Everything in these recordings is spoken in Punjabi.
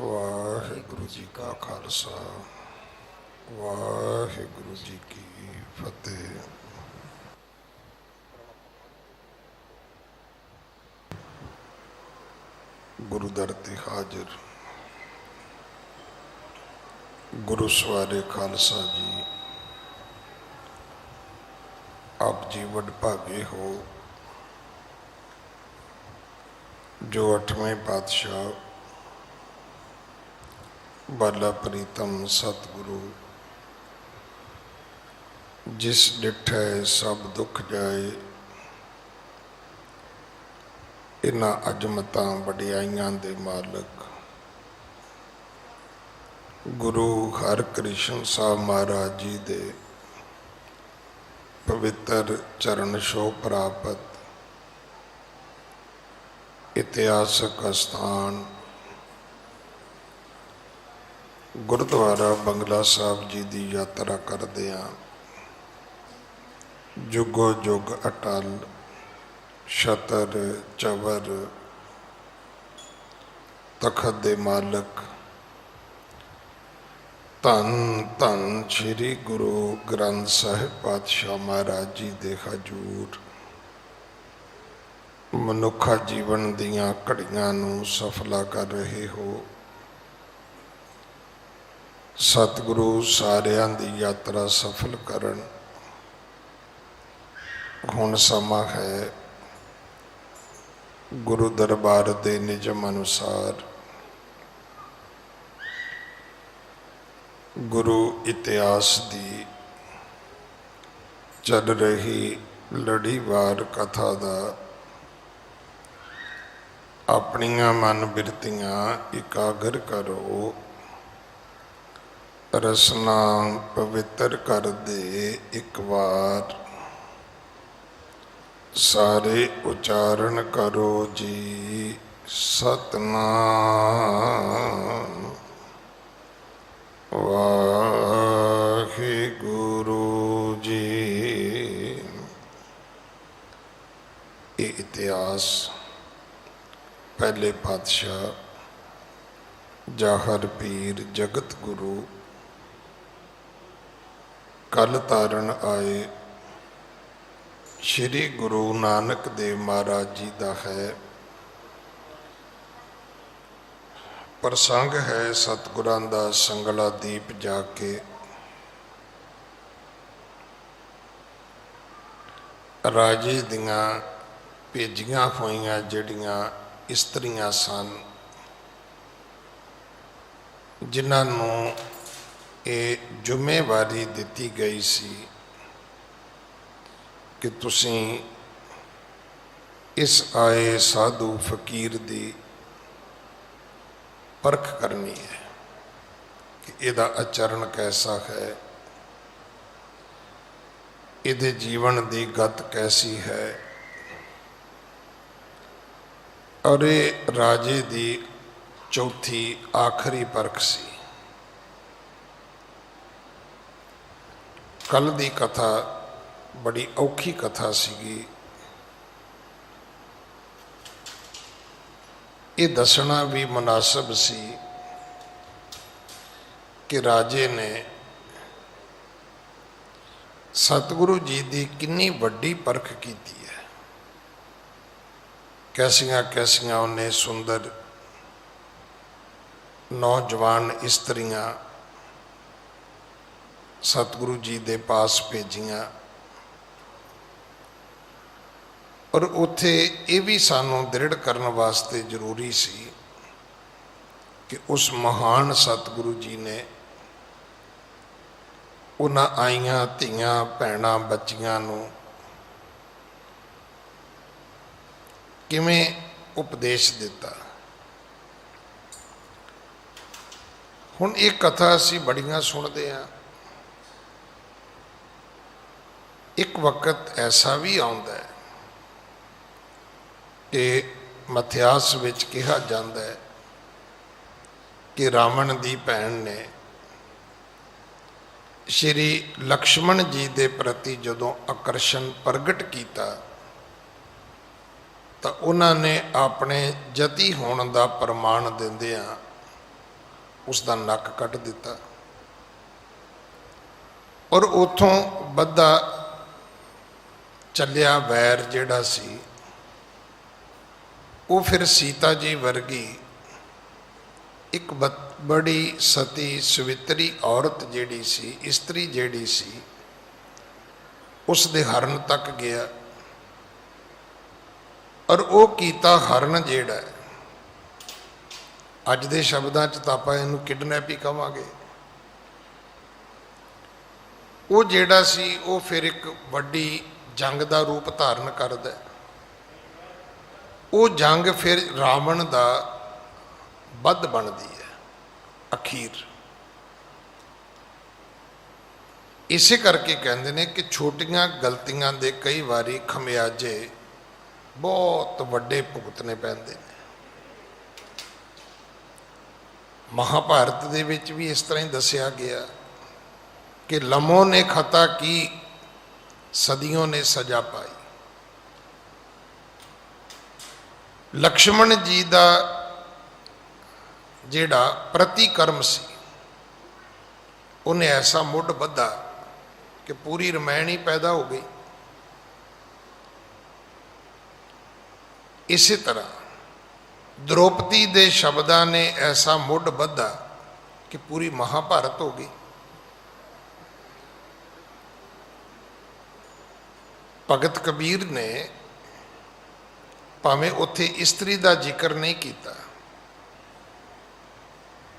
वाहिगुरु जी का खालसा वाहिगुरु जी की फतेह। गुरु दर ते हाजिर गुरु सवारे खालसा जी, आप जी वडभागे हो जो 8वें पातशाह बाला प्रीतम सतगुरु जिस डिठै सब दुख जाए, इन्हां अजमतां वडियाइयां दे मालक गुरु हरकृष्ण साहब महाराज जी दे पवित्र चरण छो प्राप्त इतिहासक स्थान गुरुद्वारा बंगला साहब जी की यात्रा करदियां जुगो जुग अटल छतर चवर तखत दे मालक धन धन श्री गुरु ग्रंथ साहिब पातशाह महाराज जी दे हजूर मनुखा जीवन दियां घड़ियां नूं सफला कर रहे हो। सतगुरु सारियां दी यात्रा सफल करन। हुण समा है गुरु दरबार दे निजम अनुसार गुरु इतिहास दी चल रही लड़ीवार कथा दा अपनियां मन बिरतियां इकागर करो, रसना पवित्र कर दे एक बार, सारे उच्चारण करो जी सतनाम वाहिगुरु जी। ये इतिहास पहले पातशाह जाहर पीर जगत गुरु कल तारण आए श्री गुरु नानक देव महाराज जी का है। प्रसंग है सतगुरां दा संगला दीप जाके राजे दियां भेजियां होइयां जड़ियां इस्त्रियां सन, जिन्हां नूं ये जिम्मेवारी दी गई सी कि तुसीं इस आए साधु फकीर दी परख करनी है कि इहदा आचरण कैसा है, इहदे जीवन की गत कैसी है। और ये राजे दी चौथी आखिरी परख सी। कल दी कथा बड़ी औखी कथा सीगी। ये दसना भी मुनासिब सी कि राजे ने सतगुरु जी की कितनी वड्डी परख की है। कैसियां कैसियां उन्हें सुंदर नौजवान इस्त्रियां सतगुरु जी दे पास भेजियां। और उत्थे ये भी सानू दृढ़ करने वास्ते जरूरी सी कि उस महान सतगुरु जी ने उन्हां आईयां धीआं भैणां बच्चियां नूं किवें उपदेश दिता। हुण ये कथा असीं बड़ियां सुणदे हां। एक वक्त ऐसा भी आउंदा है कि मथियास विच कहा जाता है कि रावण की भैन ने श्री लक्ष्मण जी के प्रति जदों आकर्षण प्रगट किया तो उन्होंने अपने जती होने का प्रमाण दिंदियां उसका नक कट दिता और उतों बद्दा चलिया वैर जिहड़ा सी वो फिर सीता जी वर्गी एक बड़ी सती सवित्री औरत जिहड़ी सी इस्त्री जिहड़ी सी उस दे हरण तक गया और वो कीता हरण जिहड़ा अज दे शब्दां च तां आपां इहनूं किडनैप ही कहांगे। वो जिहड़ा सी वो फिर एक वड्डी जंग का रूप धारण करदा। वो जंग फिर रावण का वध बनती है अखीर। इसे करके कहते हैं कि छोटियां गलतियां दे कई बारी खमियाजे बहुत वड्डे भुगतने पैंदे ने। महाभारत दे विच भी इस तरह ही दसिया गया कि लमों ने खता की सदियों ने सजा पाई। लक्ष्मण जी का जिहड़ा प्रतिकर्म सी उन्हें ऐसा मुढ़ बद्धा कि पूरी रामायण ही पैदा हो गई। इसी तरह द्रौपदी दे शब्दां ने ऐसा मुढ़ बद्धा कि पूरी महाभारत हो गई। भगत कबीर ने भावें उत्थे इस्त्री का जिक्र नहीं किया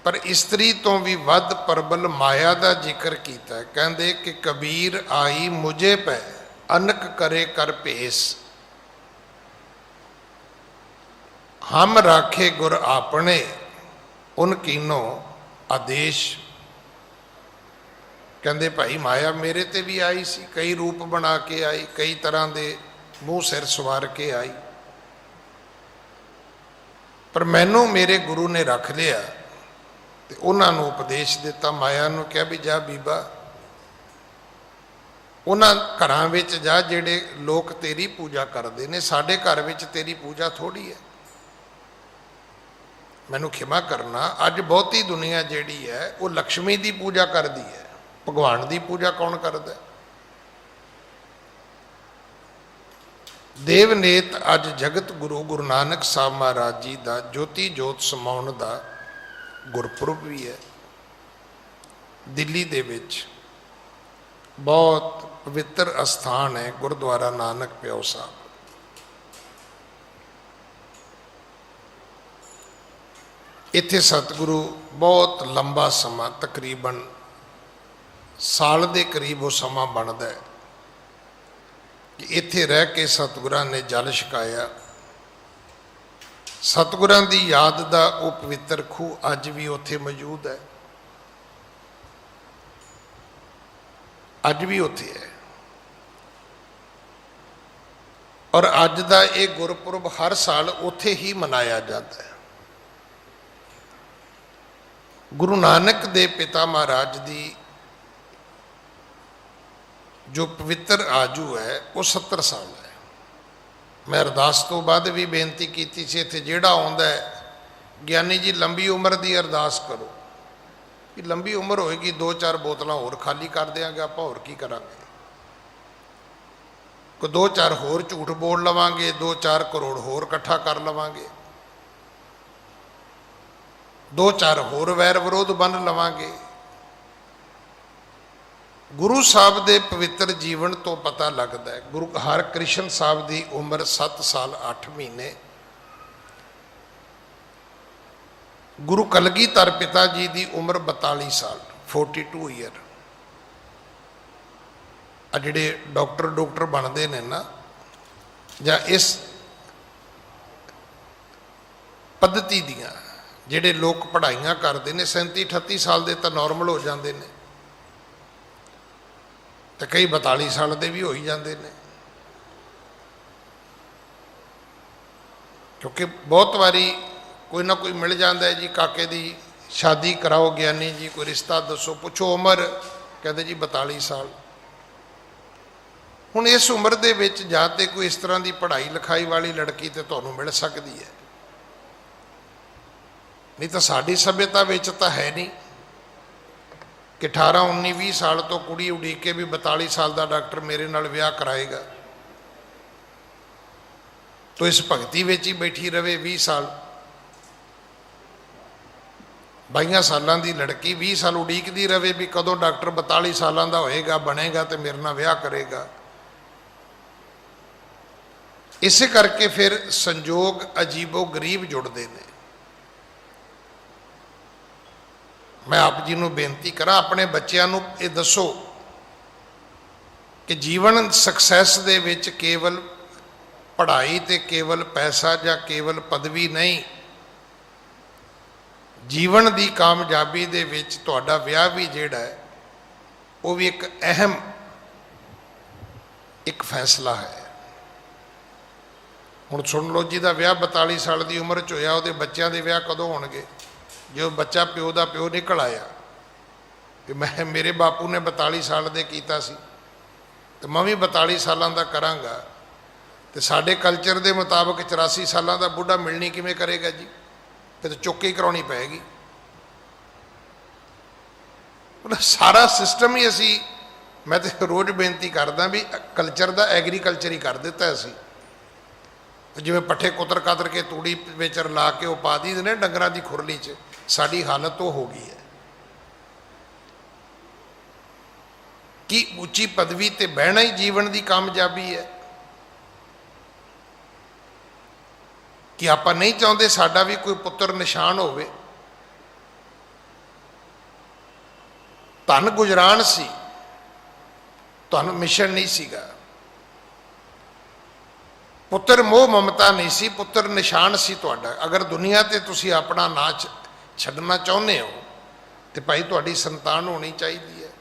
पर इस्त्री तो भी वध प्रबल माया का जिक्र किया। कहते कि कबीर आई मुझे पै अनक करे कर भेस हम राखे गुर आपने उन कीनो आदेश। कहते भाई माया मेरे ते भी आई सी, कई रूप बना के आई, कई तरह के मूँह सिर सवार के आई, पर मैनू मेरे गुरु ने रख लिया ते उन्होंने उपदेश दिता। माया नूं कहा भी जा बीबा उन्हां घरां विच जा जिहड़े लोग तेरी पूजा करते हैं, साडे घर विच तेरी पूजा थोड़ी है। मैनू खिमा करना, अज बहुती दुनिया जिहड़ी है वो लक्ष्मी की पूजा करती है, भगवान की पूजा कौन करता? देवनेत अज जगत गुरु गुरु नानक साहब महाराज जी का ज्योति जोत समाउण का गुरपुरब भी है। दिल्ली दे विच बहुत पवित्र अस्थान है गुरुद्वारा नानक प्यो साहब। इत्थे सतगुरु बहुत लंबा समा तकरीबन साल के करीब वो समा बनता है कि इत्थे रह के सतगुरां ने जल छकाया। सतगुरां की याद का वो पवित्र खूह अज भी उत्थे मौजूद है, अज भी उत्थे है। और अज का ये गुरपुरब हर साल उत्थे ही मनाया जाता है। गुरु नानक दे पिता महाराज दी जो पवित्र आजू है वो 70 साल है। मैं अरदास तो बाद भी बेनती की सी इत्थे जिहड़ा आउंदा है ज्ञानी जी लंबी उम्र की अरदास करो कि लंबी उम्र होएगी 2-4 बोतलां होर खाली कर देंगे, आपां होर की करांगे, कोई 2-4 होर झूठ बोल लवांगे, 2-4 करोड़ होर इकट्ठा कर लवांगे, 2-4 होर वैर विरोध बन लवांगे। गुरु साहब दे पवित्र जीवन तो पता लगता है। गुरु हरकृष्ण साहब की उम्र 7 साल 8 महीने, गुरु कलगीधर पिता जी की उम्र 42 साल 42 ईयर। आ जिहड़े डॉक्टर बनते हैं ना जां इस पद्धति दियां जिहड़े लोग पढ़ाइयां करते हैं 37-38 साल के तो नॉर्मल हो जाते हैं, तो कई 42 साल के भी हो ही जाते हैं। क्योंकि बहुत बारी कोई ना कोई मिल जाता है जी काके दी शादी कराओ ज्ञानी जी, कोई रिश्ता दसो, पुछो उम्र, कहते जी 42 साल। हुण इस उम्र दे विच जां ते कोई इस तरह की पढ़ाई लिखाई वाली लड़की तो तुहानूं मिल सकती है, नहीं तो साड़ी सभ्यता विच तो है नहीं कि 18 19 20 साल तो कुड़ी उड़ीक के भी 42 साल का डॉक्टर मेरे नाल विआह कराएगा, तो इस भगती विच ही बैठी रहे 20 साल। 22 सालों की लड़की 20 साल उड़ीकती रहे भी कदों डॉक्टर 42 सालों का होएगा, बनेगा तो मेरे नाल विआह करेगा। इस करके फिर संजोग अजीबो गरीब जुड़ते हैं। मैं आप जी को बेनती करा, अपने बच्चों को ये दसो कि जीवन सक्सैस दे विच केवल पढ़ाई ते केवल पैसा या केवल पदवी नहीं, जीवन की कामयाबी दे विच तुहाडा विआह भी जिहड़ा है वो भी एक अहम एक फैसला है। हुण सुन लो, जिहदा विआह 42 साल की उम्र च होया, उहदे बच्चों के विआह कदों होणगे? जो बच्चा प्यो का प्यो निकल आया कि मैं मेरे बापू ने 42 साल दे कीता सी तो मैं भी 42 सालों का करांगा, तो साडे कल्चर के मुताबिक 84 सालों का बुढ़ा मिलनी किवें करेगा जी? फिर तो चुक ही करानी पैगी। मतलब सारा सिस्टम ही असी, मैं तो रोज़ बेनती करदा भी कल्चर का एग्रीकल्चर ही कर दिता असी। जिवें पट्ठे कुतर कातर के तूड़ी विच ला के वो पा दी ने डंगरां दी खुरली च, साडी हालत वो हो गई है कि उच्ची पदवी ते बहना ही जीवन की कामयाबी है। कि आप नहीं चाहते साडा भी कोई पुत्र निशान होवे। धन गुजरान सी, तुहानूं मिशन नहीं सीगा। पुत्र मोह ममता नहीं सी, पुत्र निशान सी तुहाडा। अगर दुनिया ते तुसी अपना ना छड्डना चाहुंदे हो तो भाई तुहाडी संतान होनी चाहिए है।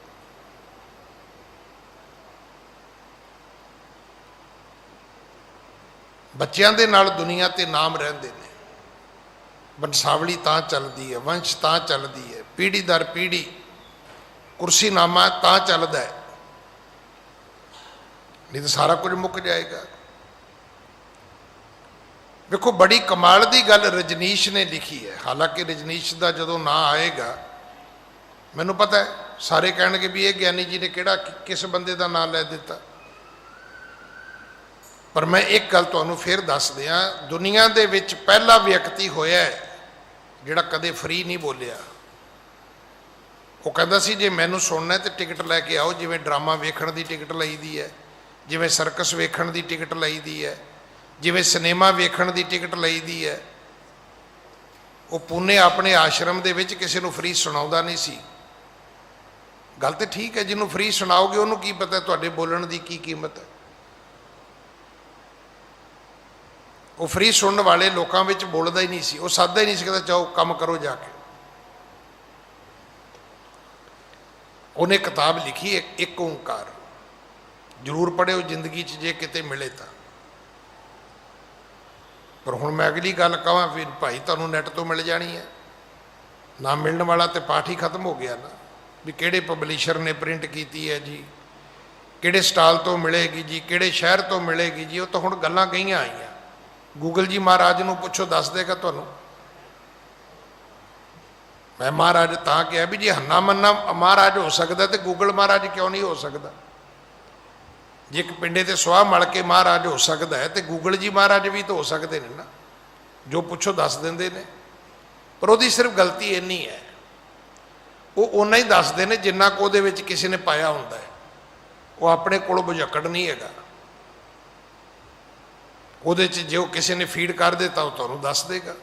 बच्चों के नाल दुनिया ते नाम रहिंदे ने, बंसावली तां चलदी है, वंश तां चलदी है, पीढ़ी दर पीढ़ी कुर्सीनामा तां चलदा है, नहीं तो सारा कुछ मुक जाएगा। देखो बड़ी कमाल की गल रजनीश ने लिखी है, हालांकि रजनीश का जो ना आएगा मैनू पता है, सारे कहेंगे भी ये ज्ञानी जी ने किहड़ा किस बंदे का नाम लै दिता, पर मैं एक गल तुहानूं फिर दस दियां, दुनिया दे विच पहला व्यक्ति होया है जिहड़ा कदे फ्री नहीं बोलिया। वो कहता सी जे मैनू सुनना है तो टिकट लैके आओ, जिवें ड्रामा वेखण की टिकट लई दी है, जिवें सर्कस वेखण की टिकट लई दी है, जिवें सिनेमा वेखण की टिकट लई दी है। वो पुणे अपने आश्रम दे विच किसी नूं फ्री सुणाउंदा नहीं सी। गल तो ठीक है, जिन्होंने फ्री सुनाओगे उन्होंने की पता तुहाडे बोलण की की कीमत है। वो फ्री सुनने वाले लोगों में बोलता ही नहीं सी, वो सादा ही नहीं सकता चाहो काम करो जाके। उन्हें किताब लिखी एक ओंकार, जरूर पढ़िओ जिंदगी च जे किते मिले तो। पर हुण मैं अगली गल कहां फिर भाई तुहानूं नैट तो मिल जानी है, ना मिलने वाला तो पाठ ही खत्म हो गया ना। भी किहड़े पबलिशर ने प्रिंट की है जी, किहड़े स्टाल तो मिलेगी जी, किहड़े शहर तो मिलेगी जी, वो तो हुण गल्लां कईयां आईयां। गूगल जी महाराज नूं पुछो दस देगा तुहानूं। मैं महाराज तां कहा भी जी हन्ना मन्ना महाराज हो सकता तो गूगल महाराज क्यों नहीं हो सकता? जे एक पिंडे ते सुआह मल के महाराज हो सकता है तो गूगल जी महाराज भी तो हो सकते हैं ना, जो पुछो दस देंदे ने। पर वो सिर्फ गलती इन्नी है, वो उन्ना ही दसदे ने जिन्ना को उहदे विच किसी ने पाया हुंदा है। वो अपने कोल बुझक्कड़ नहीं हैगा, उहदे च जो किसी ने फीड कर दिता वो तुहानूं दस देगा।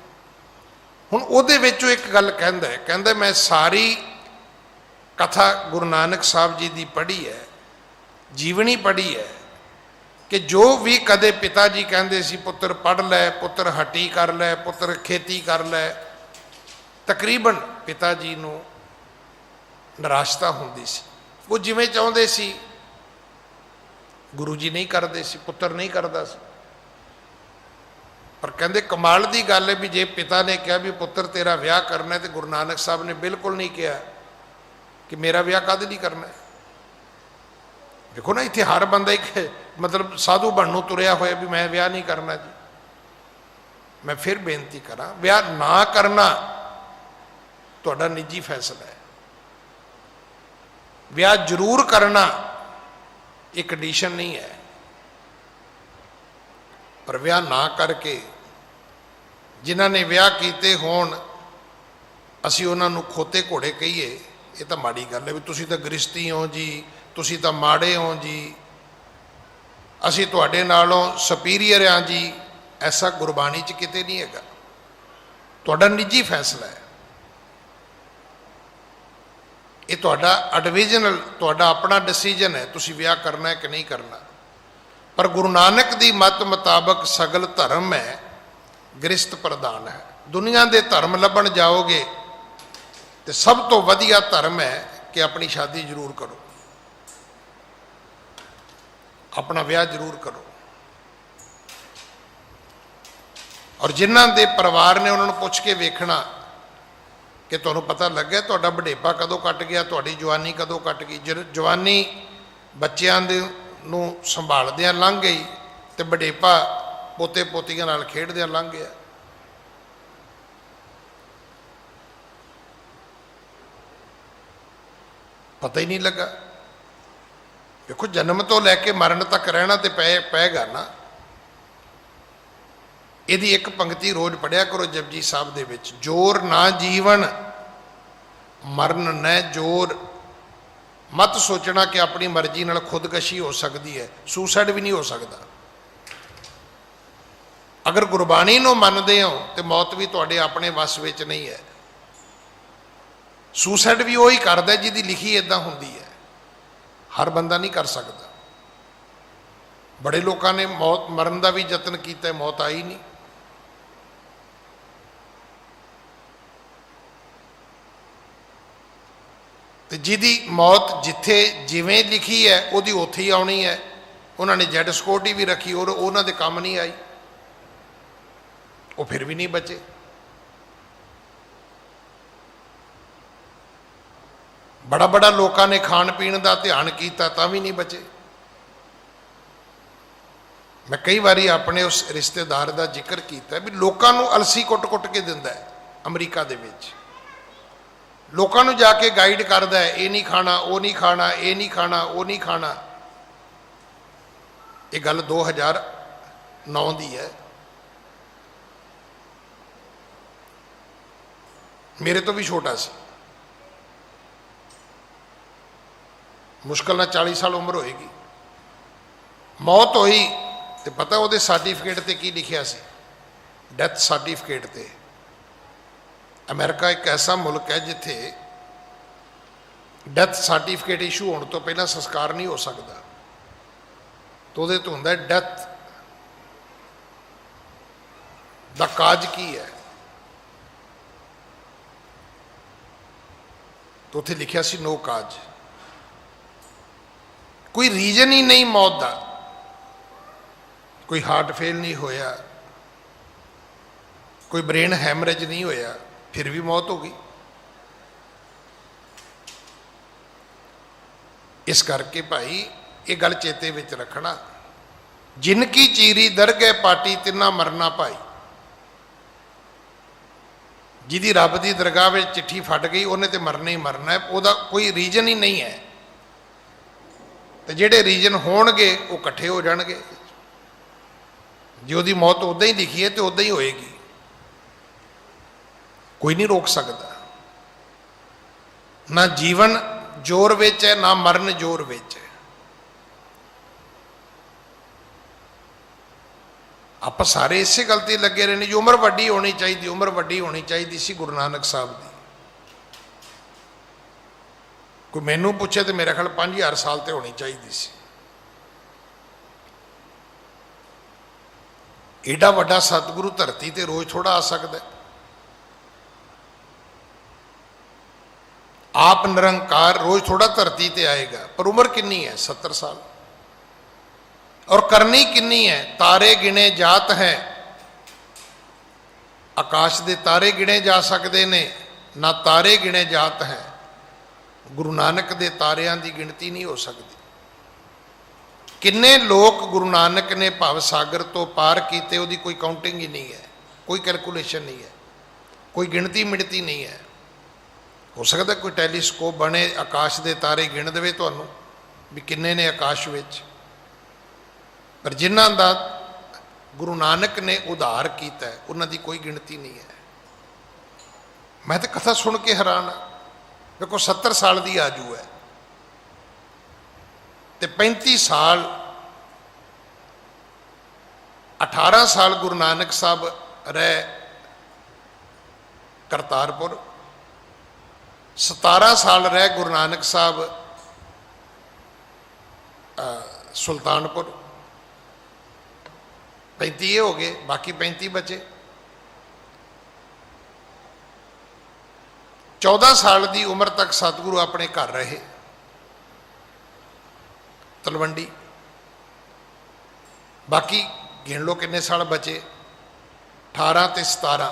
हुण उहदे विचों एक गल कहंदा है, कहंदा मैं सारी कथा गुरु नानक साहब जी की पढ़ी है, जीवनी पढ़ी है कि जो भी कदे पिता जी कहते सी पुत्र पढ़ लै, पुत्र हटी कर लै, पुत्र खेती कर लै, तकरीबन पिता जी नूं निराशता होंदी सी। वो जिवें चाहुंदे सी गुरु जी नहीं करते सी, पुत्र नहीं करता सी। पर कहते कमाल की गल है भी जे पिता ने कहा भी पुत्र तेरा विआह करना है तो गुरु नानक साहब ने बिल्कुल नहीं कहा कि मेरा विआह कद नहीं करना है। देखो ना इत्थे हर बंदा एक मतलब साधु बननों तुरया होया भी मैं विआह नहीं करना जी। मैं फिर बेनती करा, विआह ना करना ਤੁਹਾਡਾ ਨਿੱਜੀ ਫੈਸਲਾ ਹੈ। ਵਿਆਹ ਜ਼ਰੂਰ ਕਰਨਾ ਇਹ ਕੰਡੀਸ਼ਨ ਨਹੀਂ ਹੈ, ਪਰ ਵਿਆਹ ਨਾ ਕਰਕੇ ਜਿਨ੍ਹਾਂ ਨੇ ਵਿਆਹ ਕੀਤੇ ਹੋਣ ਅਸੀਂ ਉਹਨਾਂ ਨੂੰ ਖੋਤੇ ਘੋੜੇ ਕਹੀਏ, ਇਹ ਤਾਂ ਮਾੜੀ ਗੱਲ ਹੈ। ਵੀ ਤੁਸੀਂ ਤਾਂ ਗ੍ਰਿਸ਼ਤੀ ਹੋ ਜੀ, ਤੁਸੀਂ ਤਾਂ ਮਾੜੇ ਹੋ ਜੀ, ਅਸੀਂ ਤੁਹਾਡੇ ਨਾਲੋਂ ਸੁਪੀਰੀਅਰ ਹਾਂ ਜੀ, ਐਸਾ ਗੁਰਬਾਣੀ 'ਚ ਕਿਤੇ ਨਹੀਂ ਹੈਗਾ। ਤੁਹਾਡਾ ਨਿੱਜੀ ਫੈਸਲਾ ਹੈ, ਇਹ ਤੁਹਾਡਾ ਐਡਵੀਜ਼ਨਲ, ਤੁਹਾਡਾ ਆਪਣਾ ਡਿਸੀਜਨ ਹੈ, ਤੁਸੀਂ ਵਿਆਹ ਕਰਨਾ ਹੈ ਕਿ ਨਹੀਂ ਕਰਨਾ। ਪਰ ਗੁਰੂ ਨਾਨਕ ਦੀ ਮੱਤ ਮੁਤਾਬਕ ਸਗਲ ਧਰਮ ਹੈ ਗ੍ਰਿਸ਼ਤ ਪ੍ਰਧਾਨ ਹੈ। ਦੁਨੀਆ ਦੇ ਧਰਮ ਲੱਭਣ ਜਾਓਗੇ ਤੇ ਸਭ ਤੋਂ ਵਧੀਆ ਧਰਮ ਹੈ ਕਿ ਆਪਣੀ ਸ਼ਾਦੀ ਜ਼ਰੂਰ ਕਰੋ, ਆਪਣਾ ਵਿਆਹ ਜ਼ਰੂਰ ਕਰੋ। ਔਰ ਜਿਨ੍ਹਾਂ ਦੇ ਪਰਿਵਾਰ ਨੇ ਉਹਨਾਂ ਨੂੰ ਪੁੱਛ ਕੇ ਵੇਖਣਾ ਕਿ ਤੁਹਾਨੂੰ ਪਤਾ ਲੱਗਿਆ ਤੁਹਾਡਾ ਬੁਢੇਪਾ ਕਦੋਂ ਕੱਟ ਗਿਆ, ਤੁਹਾਡੀ ਜਵਾਨੀ ਕਦੋਂ ਕੱਟ ਗਈ। ਜਵਾਨੀ ਬੱਚਿਆਂ ਦੇ ਨੂੰ ਸੰਭਾਲਦਿਆਂ ਲੰਘ ਗਈ ਤੇ ਬੁਢੇਪਾ ਪੋਤੇ ਪੋਤੀਆਂ ਨਾਲ ਖੇਡਦਿਆਂ ਲੰਘ ਗਿਆ। ਪਤਾ ਹੀ ਨਹੀਂ ਲੱਗਾ। ਦੇਖੋ, ਜਨਮ ਤੋਂ ਲੈ ਕੇ ਮਰਨ ਤੱਕ ਰਹਿਣਾ ਤੇ ਪਏਗਾ ਨਾ। ਇਹਦੀ ਇੱਕ ਪੰਕਤੀ ਰੋਜ਼ ਪੜਿਆ ਕਰੋ ਜਪਜੀ ਸਾਹਿਬ ਦੇ ਵਿੱਚ, ਜੋਰ ਨਾ ਜੀਵਨ ਮਰਨ ਨੈ ਜੋਰ। ਮਤ ਸੋਚਣਾ ਕਿ ਆਪਣੀ ਮਰਜ਼ੀ ਨਾਲ ਖੁਦਕਸ਼ੀ ਹੋ ਸਕਦੀ ਹੈ, ਸੁਸਾਈਡ ਵੀ ਨਹੀਂ ਹੋ ਸਕਦਾ। ਅਗਰ ਗੁਰਬਾਣੀ ਨੂੰ ਮੰਨਦੇ ਹੋ ਤੇ ਮੌਤ ਵੀ ਤੁਹਾਡੇ ਆਪਣੇ ਵੱਸ ਵਿੱਚ ਨਹੀਂ ਹੈ। ਸੁਸਾਈਡ ਵੀ ਉਹੀ ਕਰਦਾ ਜਿਹਦੀ ਲਿਖੀ ਇਦਾਂ ਹੁੰਦੀ ਹੈ, ਹਰ ਬੰਦਾ ਨਹੀਂ ਕਰ ਸਕਦਾ। ਬੜੇ ਲੋਕਾਂ ਨੇ ਮੌਤ ਮਰਨ ਦਾ ਵੀ ਯਤਨ ਕੀਤਾ, ਮੌਤ ਆਈ ਨਹੀਂ। ਤੇ ਜਿਹਦੀ ਮੌਤ ਜਿੱਥੇ ਜਿਵੇਂ ਲਿਖੀ ਹੈ ਉਹਦੀ ਉੱਥੇ ਹੀ ਆਉਣੀ ਹੈ। ਉਹਨਾਂ ਨੇ ਜੈਡ ਸਿਕਿਉਰਿਟੀ ਵੀ ਰੱਖੀ ਔਰ ਉਹਨਾਂ ਦੇ ਕੰਮ ਨਹੀਂ ਆਈ, ਉਹ ਫਿਰ ਵੀ ਨਹੀਂ ਬਚੇ। ਬੜਾ ਬੜਾ ਲੋਕਾਂ ਨੇ ਖਾਣ ਪੀਣ ਦਾ ਧਿਆਨ ਕੀਤਾ ਤਾਂ ਵੀ ਨਹੀਂ ਬਚੇ। ਮੈਂ ਕਈ ਵਾਰੀ ਆਪਣੇ ਉਸ ਰਿਸ਼ਤੇਦਾਰ ਦਾ ਜ਼ਿਕਰ ਕੀਤਾ ਵੀ ਲੋਕਾਂ ਨੂੰ ਅਲਸੀ ਕੁੱਟ-ਕੁੱਟ ਕੇ ਦਿੰਦਾ ਹੈ ਅਮਰੀਕਾ ਦੇ ਵਿੱਚ, ਲੋਕਾਂ ਨੂੰ ਜਾ ਕੇ ਗਾਈਡ ਕਰਦਾ ਹੈ, ਇਹ ਨਹੀਂ ਖਾਣਾ, ਉਹ ਨਹੀਂ ਖਾਣਾ, ਇਹ ਨਹੀਂ ਖਾਣਾ, ਉਹ ਨਹੀਂ ਖਾਣਾ। ਇਹ ਗੱਲ 2009 ਦੀ ਹੈ। ਮੇਰੇ ਤੋਂ ਵੀ ਛੋਟਾ ਸੀ, ਮੁਸ਼ਕਲ ਨਾਲ 40 ਸਾਲ ਉਮਰ ਹੋਏਗੀ। ਮੌਤ ਹੋਈ ਤੇ ਪਤਾ ਉਹਦੇ ਸਰਟੀਫਿਕੇਟ ਤੇ ਕੀ ਲਿਖਿਆ ਸੀ? ਡੈਥ ਸਰਟੀਫਿਕੇਟ ਤੇ। ਅਮਰੀਕਾ ਇੱਕ ਐਸਾ ਮੁਲਕ ਹੈ ਜਿੱਥੇ ਡੈਥ ਸਰਟੀਫਿਕੇਟ ਇਸ਼ੂ ਹੋਣ ਤੋਂ ਪਹਿਲਾਂ ਸੰਸਕਾਰ ਨਹੀਂ ਹੋ ਸਕਦਾ, ਤਾਂ ਉਹਦੇ ਤੋਂ ਹੁੰਦਾ ਡੈਥ ਦਾ ਕਾਜ ਕੀ ਹੈ। ਤਾਂ ਉੱਥੇ ਲਿਖਿਆ ਸੀ ਨੋ ਕਾਜ। ਕੋਈ ਰੀਜ਼ਨ ਹੀ ਨਹੀਂ ਮੌਤ ਦਾ, ਕੋਈ ਹਾਰਟ ਫੇਲ ਨਹੀਂ ਹੋਇਆ, ਕੋਈ ਬ੍ਰੇਨ ਹੈਮਰੇਜ ਨਹੀਂ ਹੋਇਆ, ਫਿਰ ਵੀ ਮੌਤ ਹੋ ਗਈ। ਇਸ ਕਰਕੇ ਭਾਈ ਇਹ ਗੱਲ ਚੇਤੇ ਵਿੱਚ ਰੱਖਣਾ, ਜਿਨ ਕੀ ਚੀਰੀ ਦਰਗਹਿ ਪਾਟੀ ਤਿੰਨਾ ਮਰਨਾ ਭਾਈ। ਜਿਹਦੀ ਰੱਬ ਦੀ ਦਰਗਾਹ ਵਿੱਚ ਚਿੱਠੀ ਫਟ ਗਈ ਉਹਨੇ ਤੇ ਮਰਨਾ ਹੀ ਮਰਨਾ ਹੈ, ਉਹਦਾ ਕੋਈ ਰੀਜ਼ਨ ਹੀ ਨਹੀਂ ਹੈ। ਤੇ ਜਿਹੜੇ ਰੀਜ਼ਨ ਹੋਣਗੇ ਉਹ ਇਕੱਠੇ ਹੋ ਜਾਣਗੇ। ਜੇ ਉਹਦੀ ਮੌਤ ਉੱਦਾਂ ਹੀ ਲਿਖੀ ਹੈ ਤੇ ਉੱਦਾਂ ਹੀ ਹੋਏਗੀ, ਕੋਈ ਨਹੀਂ ਰੋਕ ਸਕਦਾ। ਨਾ ਜੀਵਨ ਜ਼ੋਰ ਵਿੱਚ ਹੈ, ਨਾ ਮਰਨ ਜ਼ੋਰ ਵਿੱਚ ਹੈ। ਆਪਾਂ ਸਾਰੇ ਇਸੇ ਗੱਲ ਤੇ ਲੱਗੇ ਰਹੇ ਨੇ ਜੀ, ਉਮਰ ਵੱਡੀ ਹੋਣੀ ਚਾਹੀਦੀ, ਉਮਰ ਵੱਡੀ ਹੋਣੀ ਚਾਹੀਦੀ ਸੀ ਗੁਰੂ ਨਾਨਕ ਸਾਹਿਬ ਦੀ। ਕੋਈ ਮੈਨੂੰ ਪੁੱਛੇ ਤੇ ਮੇਰੇ ਖਿਆਲ 5000 ਸਾਲ ਤੇ ਹੋਣੀ ਚਾਹੀਦੀ ਸੀ। ਏਡਾ ਵੱਡਾ ਸਤਿਗੁਰੂ ਧਰਤੀ ਤੇ ਰੋਜ਼ ਥੋੜਾ ਆ ਸਕਦਾ। ਆਪ ਨਿਰੰਕਾਰ ਰੋਜ਼ ਥੋੜਾ ਧਰਤੀ ਤੇ ਆਏਗਾ। ਪਰ ਉਮਰ ਕਿੰਨੀ ਹੈ? 70 ਸਾਲ। ਔਰ ਕਰਨੀ ਕਿੰਨੀ ਹੈ? ਤਾਰੇ ਗਿਣੇ ਜਾਤ ਹੈ। ਆਕਾਸ਼ ਦੇ ਤਾਰੇ ਗਿਣੇ ਜਾ ਸਕਦੇ ਨੇ, ਨਾ ਤਾਰੇ ਗਿਣੇ ਜਾਤ ਹੈ। ਗੁਰੂ ਨਾਨਕ ਦੇ ਤਾਰਿਆਂ ਦੀ ਗਿਣਤੀ ਨਹੀਂ ਹੋ ਸਕਦੀ। ਕਿੰਨੇ ਲੋਕ ਗੁਰੂ ਨਾਨਕ ਨੇ ਭਵ ਸਾਗਰ ਤੋਂ ਪਾਰ ਕੀਤੇ, ਉਹਦੀ ਕੋਈ ਕਾਊਂਟਿੰਗ ਹੀ ਨਹੀਂ ਹੈ, ਕੋਈ ਕੈਲਕੂਲੇਸ਼ਨ ਨਹੀਂ ਹੈ, ਕੋਈ ਗਿਣਤੀ ਮਿਣਤੀ ਨਹੀਂ ਹੈ। ਹੋ ਸਕਦਾ ਕੋਈ ਟੈਲੀਸਕੋਪ ਬਣੇ, ਆਕਾਸ਼ ਦੇ ਤਾਰੇ ਗਿਣ ਦੇਵੇ ਤੁਹਾਨੂੰ ਵੀ ਕਿੰਨੇ ਨੇ ਆਕਾਸ਼ ਵਿੱਚ। ਪਰ ਜਿਨ੍ਹਾਂ ਦਾ ਗੁਰੂ ਨਾਨਕ ਨੇ ਉਧਾਰ ਕੀਤਾ ਉਹਨਾਂ ਦੀ ਕੋਈ ਗਿਣਤੀ ਨਹੀਂ ਹੈ। ਮੈਂ ਤਾਂ ਕਥਾ ਸੁਣ ਕੇ ਹੈਰਾਨ ਹਾਂ। ਦੇਖੋ 70 ਸਾਲ ਦੀ ਆਜੂ ਹੈ ਤੇ 35 ਸਾਲ 18 ਸਾਲ ਗੁਰੂ ਨਾਨਕ ਸਾਹਿਬ ਰਹੇ ਕਰਤਾਰਪੁਰ, 17 ਸਾਲ ਰਹੇ ਗੁਰੂ ਨਾਨਕ ਸਾਹਿਬ ਸੁਲਤਾਨਪੁਰ। 35 ਇਹ ਹੋ ਗਏ, ਬਾਕੀ 35 ਬਚੇ। 14 ਸਾਲ ਦੀ ਉਮਰ ਤੱਕ ਸਤਿਗੁਰੂ ਆਪਣੇ ਘਰ ਰਹੇ ਤਲਵੰਡੀ। ਬਾਕੀ ਗਿਣ ਲਓ ਕਿੰਨੇ ਸਾਲ ਬਚੇ, 18 ਤੇ 17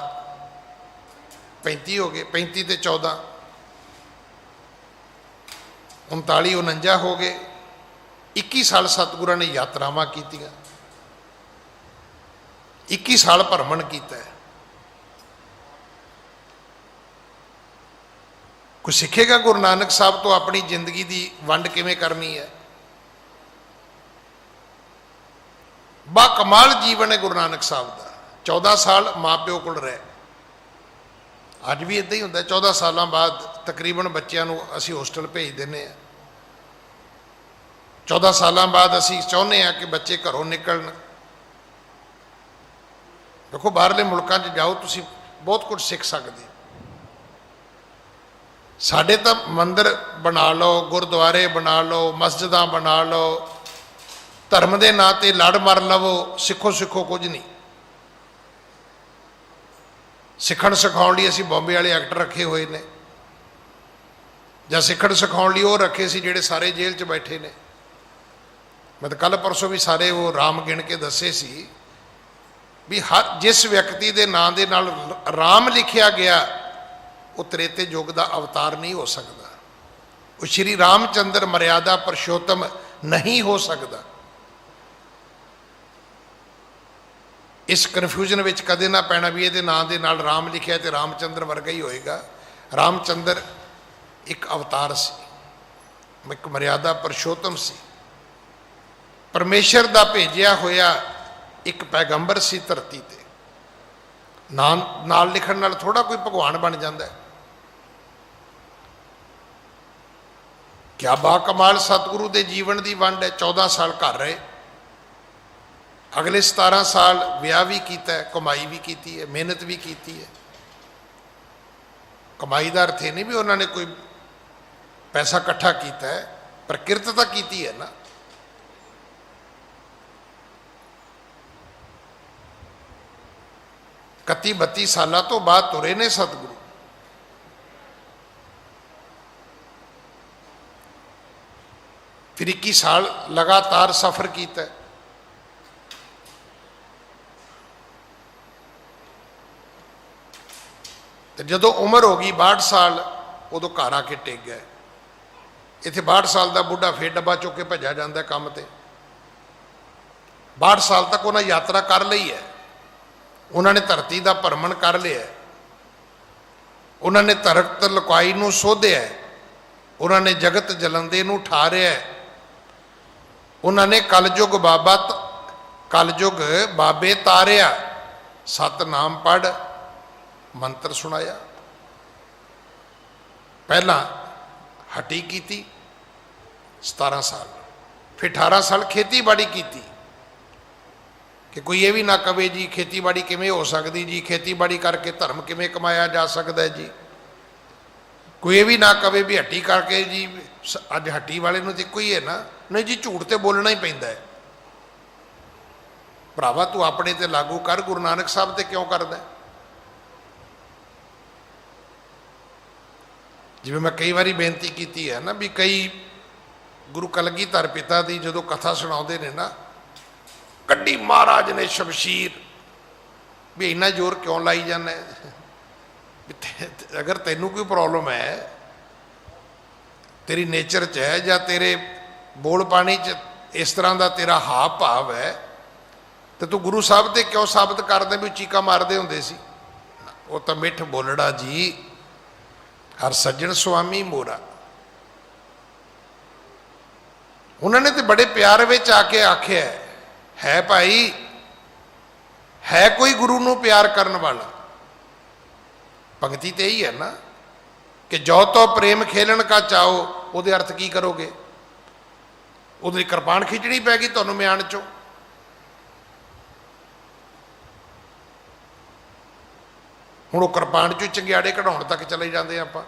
35 ਹੋ ਗਏ, 35 ਤੇ 14 39 49 ਹੋ ਗਏ। 21 ਸਾਲ ਸਤਿਗੁਰਾਂ ਨੇ ਯਾਤਰਾਵਾਂ ਕੀਤੀਆਂ, 21 ਸਾਲ ਭਰਮਣ ਕੀਤਾ ਹੈ। ਕੋਈ ਸਿੱਖੇਗਾ ਗੁਰੂ ਨਾਨਕ ਸਾਹਿਬ ਤੋਂ ਆਪਣੀ ਜ਼ਿੰਦਗੀ ਦੀ ਵੰਡ ਕਿਵੇਂ ਕਰਨੀ ਹੈ। ਬਾ ਕਮਾਲ ਜੀਵਨ ਹੈ ਗੁਰੂ ਨਾਨਕ ਸਾਹਿਬ ਦਾ। 14 ਸਾਲ ਮਾਂ ਪਿਓ ਕੋਲ ਰਹੇ, ਅੱਜ ਵੀ ਇੱਦਾਂ ਹੀ ਹੁੰਦਾ। 14 ਸਾਲਾਂ ਬਾਅਦ ਤਕਰੀਬਨ ਬੱਚਿਆਂ ਨੂੰ ਅਸੀਂ ਹੋਸਟਲ ਭੇਜ ਦਿੰਦੇ ਹਾਂ। 14 ਸਾਲਾਂ ਬਾਅਦ ਅਸੀਂ ਚਾਹੁੰਦੇ ਹਾਂ ਕਿ ਬੱਚੇ ਘਰੋਂ ਨਿਕਲਣ। ਦੇਖੋ ਬਾਹਰਲੇ ਮੁਲਕਾਂ 'ਚ ਜਾਓ, ਤੁਸੀਂ ਬਹੁਤ ਕੁਝ ਸਿੱਖ ਸਕਦੇ। ਸਾਡੇ ਤਾਂ ਮੰਦਿਰ ਬਣਾ ਲਓ, ਗੁਰਦੁਆਰੇ ਬਣਾ ਲਓ, ਮਸਜਿਦਾਂ ਬਣਾ ਲਓ, ਧਰਮ ਦੇ ਨਾਂ 'ਤੇ ਲੜ ਮਰ ਲਵੋ, ਸਿੱਖੋ ਸਿੱਖੋ ਕੁਝ ਨਹੀਂ। ਸਿੱਖਣ ਸਿਖਾਉਣ ਲਈ ਅਸੀਂ ਬੰਬੇ ਵਾਲੇ ਐਕਟਰ ਰੱਖੇ ਹੋਏ ਨੇ, ਜਾਂ ਸਿੱਖਣ ਸਿਖਾਉਣ ਲਈ ਉਹ ਰੱਖੇ ਸੀ ਜਿਹੜੇ ਸਾਰੇ ਜੇਲ੍ਹ 'ਚ ਬੈਠੇ ਨੇ। ਮੈਂ ਤਾਂ ਕੱਲ੍ਹ ਪਰਸੋਂ ਵੀ ਸਾਰੇ ਉਹ ਰਾਮ ਗਿਣ ਕੇ ਦੱਸੇ ਸੀ ਵੀ ਹਰ ਜਿਸ ਵਿਅਕਤੀ ਦੇ ਨਾਂ ਦੇ ਨਾਲ ਰਾਮ ਲਿਖਿਆ ਗਿਆ ਉਹ ਤ੍ਰੇਤੇ ਯੁੱਗ ਦਾ ਅਵਤਾਰ ਨਹੀਂ ਹੋ ਸਕਦਾ। ਉਹ ਸ਼੍ਰੀ ਰਾਮਚੰਦਰ ਮਰਿਆਦਾ ਪੁਰਸ਼ੋਤਮ ਨਹੀਂ ਹੋ ਸਕਦਾ। ਇਸ ਕਨਫਿਊਜ਼ਨ ਵਿੱਚ ਕਦੇ ਨਾ ਪੈਣਾ ਵੀ ਇਹਦੇ ਨਾਂ ਦੇ ਨਾਲ ਰਾਮ ਲਿਖਿਆ ਤੇ ਰਾਮਚੰਦਰ ਵਰਗਾ ਹੀ ਹੋਏਗਾ। ਰਾਮਚੰਦਰ ਇੱਕ ਅਵਤਾਰ ਸੀ, ਇੱਕ ਮਰਿਆਦਾ ਪੁਰਸ਼ੋਤਮ ਸੀ, ਪਰਮੇਸ਼ਰ ਦਾ ਭੇਜਿਆ ਹੋਇਆ ਇੱਕ ਪੈਗੰਬਰ ਸੀ ਧਰਤੀ ਤੇ। ਨਾਲ ਲਿਖਣ ਨਾਲ ਥੋੜਾ ਕੋਈ ਭਗਵਾਨ ਬਣ ਜਾਂਦਾ ਹੈ। ਕਿਆ ਬਾਕਮਾਲ ਸਤਿਗੁਰੂ ਦੇ ਜੀਵਨ ਦੀ ਵੰਡ ਹੈ। 14 ਸਾਲ ਘਰ ਰਹੇ, ਅਗਲੇ 17 ਸਾਲ ਵਿਆਹ ਵੀ ਕੀਤਾ ਹੈ, ਕਮਾਈ ਵੀ ਕੀਤੀ ਹੈ, ਮਿਹਨਤ ਵੀ ਕੀਤੀ ਹੈ। ਕਮਾਈ ਦਾ ਅਰਥ ਇਹ ਨਹੀਂ ਵੀ ਉਹਨਾਂ ਨੇ ਕੋਈ ਪੈਸਾ ਇਕੱਠਾ ਕੀਤਾ ਹੈ, ਪਰ ਕਿਰਤ ਤਾਂ ਕੀਤੀ ਹੈ ਨਾ। इकत्ती 32 साल तो बाद तुरे ने सतगुरु। फिर 21 साल लगातार सफर किया। तो जदों उम्र हो गई 62 साल उदों घर आके टेक गए। इत्थे 62 साल का बुढ़ा फिर डब्बा चुक के भजा जाता काम ते। 62 साल तक उन्हें यात्रा कर ली है, उन्होंने धरती का भरमण कर लिया, उन्होंने धरत लुकाई नूं सोधिया, उन्होंने जगत जलंदे नूं ठारिया, उन्होंने कलयुग कलयुग बाबे तारिया, सतनाम पढ़ मंत्र सुनाया। पहला हटी की 17 साल, फिर 18 साल खेती बाड़ी की। कि कोई ये भी ना कहे जी खेती बाड़ी किमें हो सकती जी, खेती बाड़ी करके धर्म किमें कमाया जा सकता है जी। कोई ये भी ना कहे भी हट्टी करके जी अज हट्टी वाले नूं तो इक्को ही है ना। नहीं जी, झूठ तो बोलना ही पैंदा है। भरावा तू अपने ते लागू कर, गुरु नानक साहब ते क्यों करदा है? जिवें मैं कई बारी बेनती की है ना भी कई गुरु कलगीधर पिता की जो कथा सुणाते ने ना, कड्डी महाराज ने शमशीर भी इन्ना जोर क्यों लाई जाना है? अगर तेनू कोई प्रॉब्लम है, तेरी नेचर च है या तेरे बोल पानी च इस तरह का तेरा हाव भाव है, तो तू गुरु साहब ते क्यों साबित कर दे भी चीका मारते होंदे सी? वो तो मिठ बोलड़ा जी, हर सज्जन स्वामी मोरा। उन्होंने तो बड़े प्यार में आके आख्या है भाई, है कोई गुरु नूं प्यार करने वाला? पंक्ति तो यही है ना कि जो तो प्रेम खेलन का चाहो, उहदे अर्थ की करोगे? उहदी कृपान खिंचनी पैगी तुहानूं म्यान चों। हुण वो कृपान चों चंगियाड़े कढाउण तक चले जाते आपां।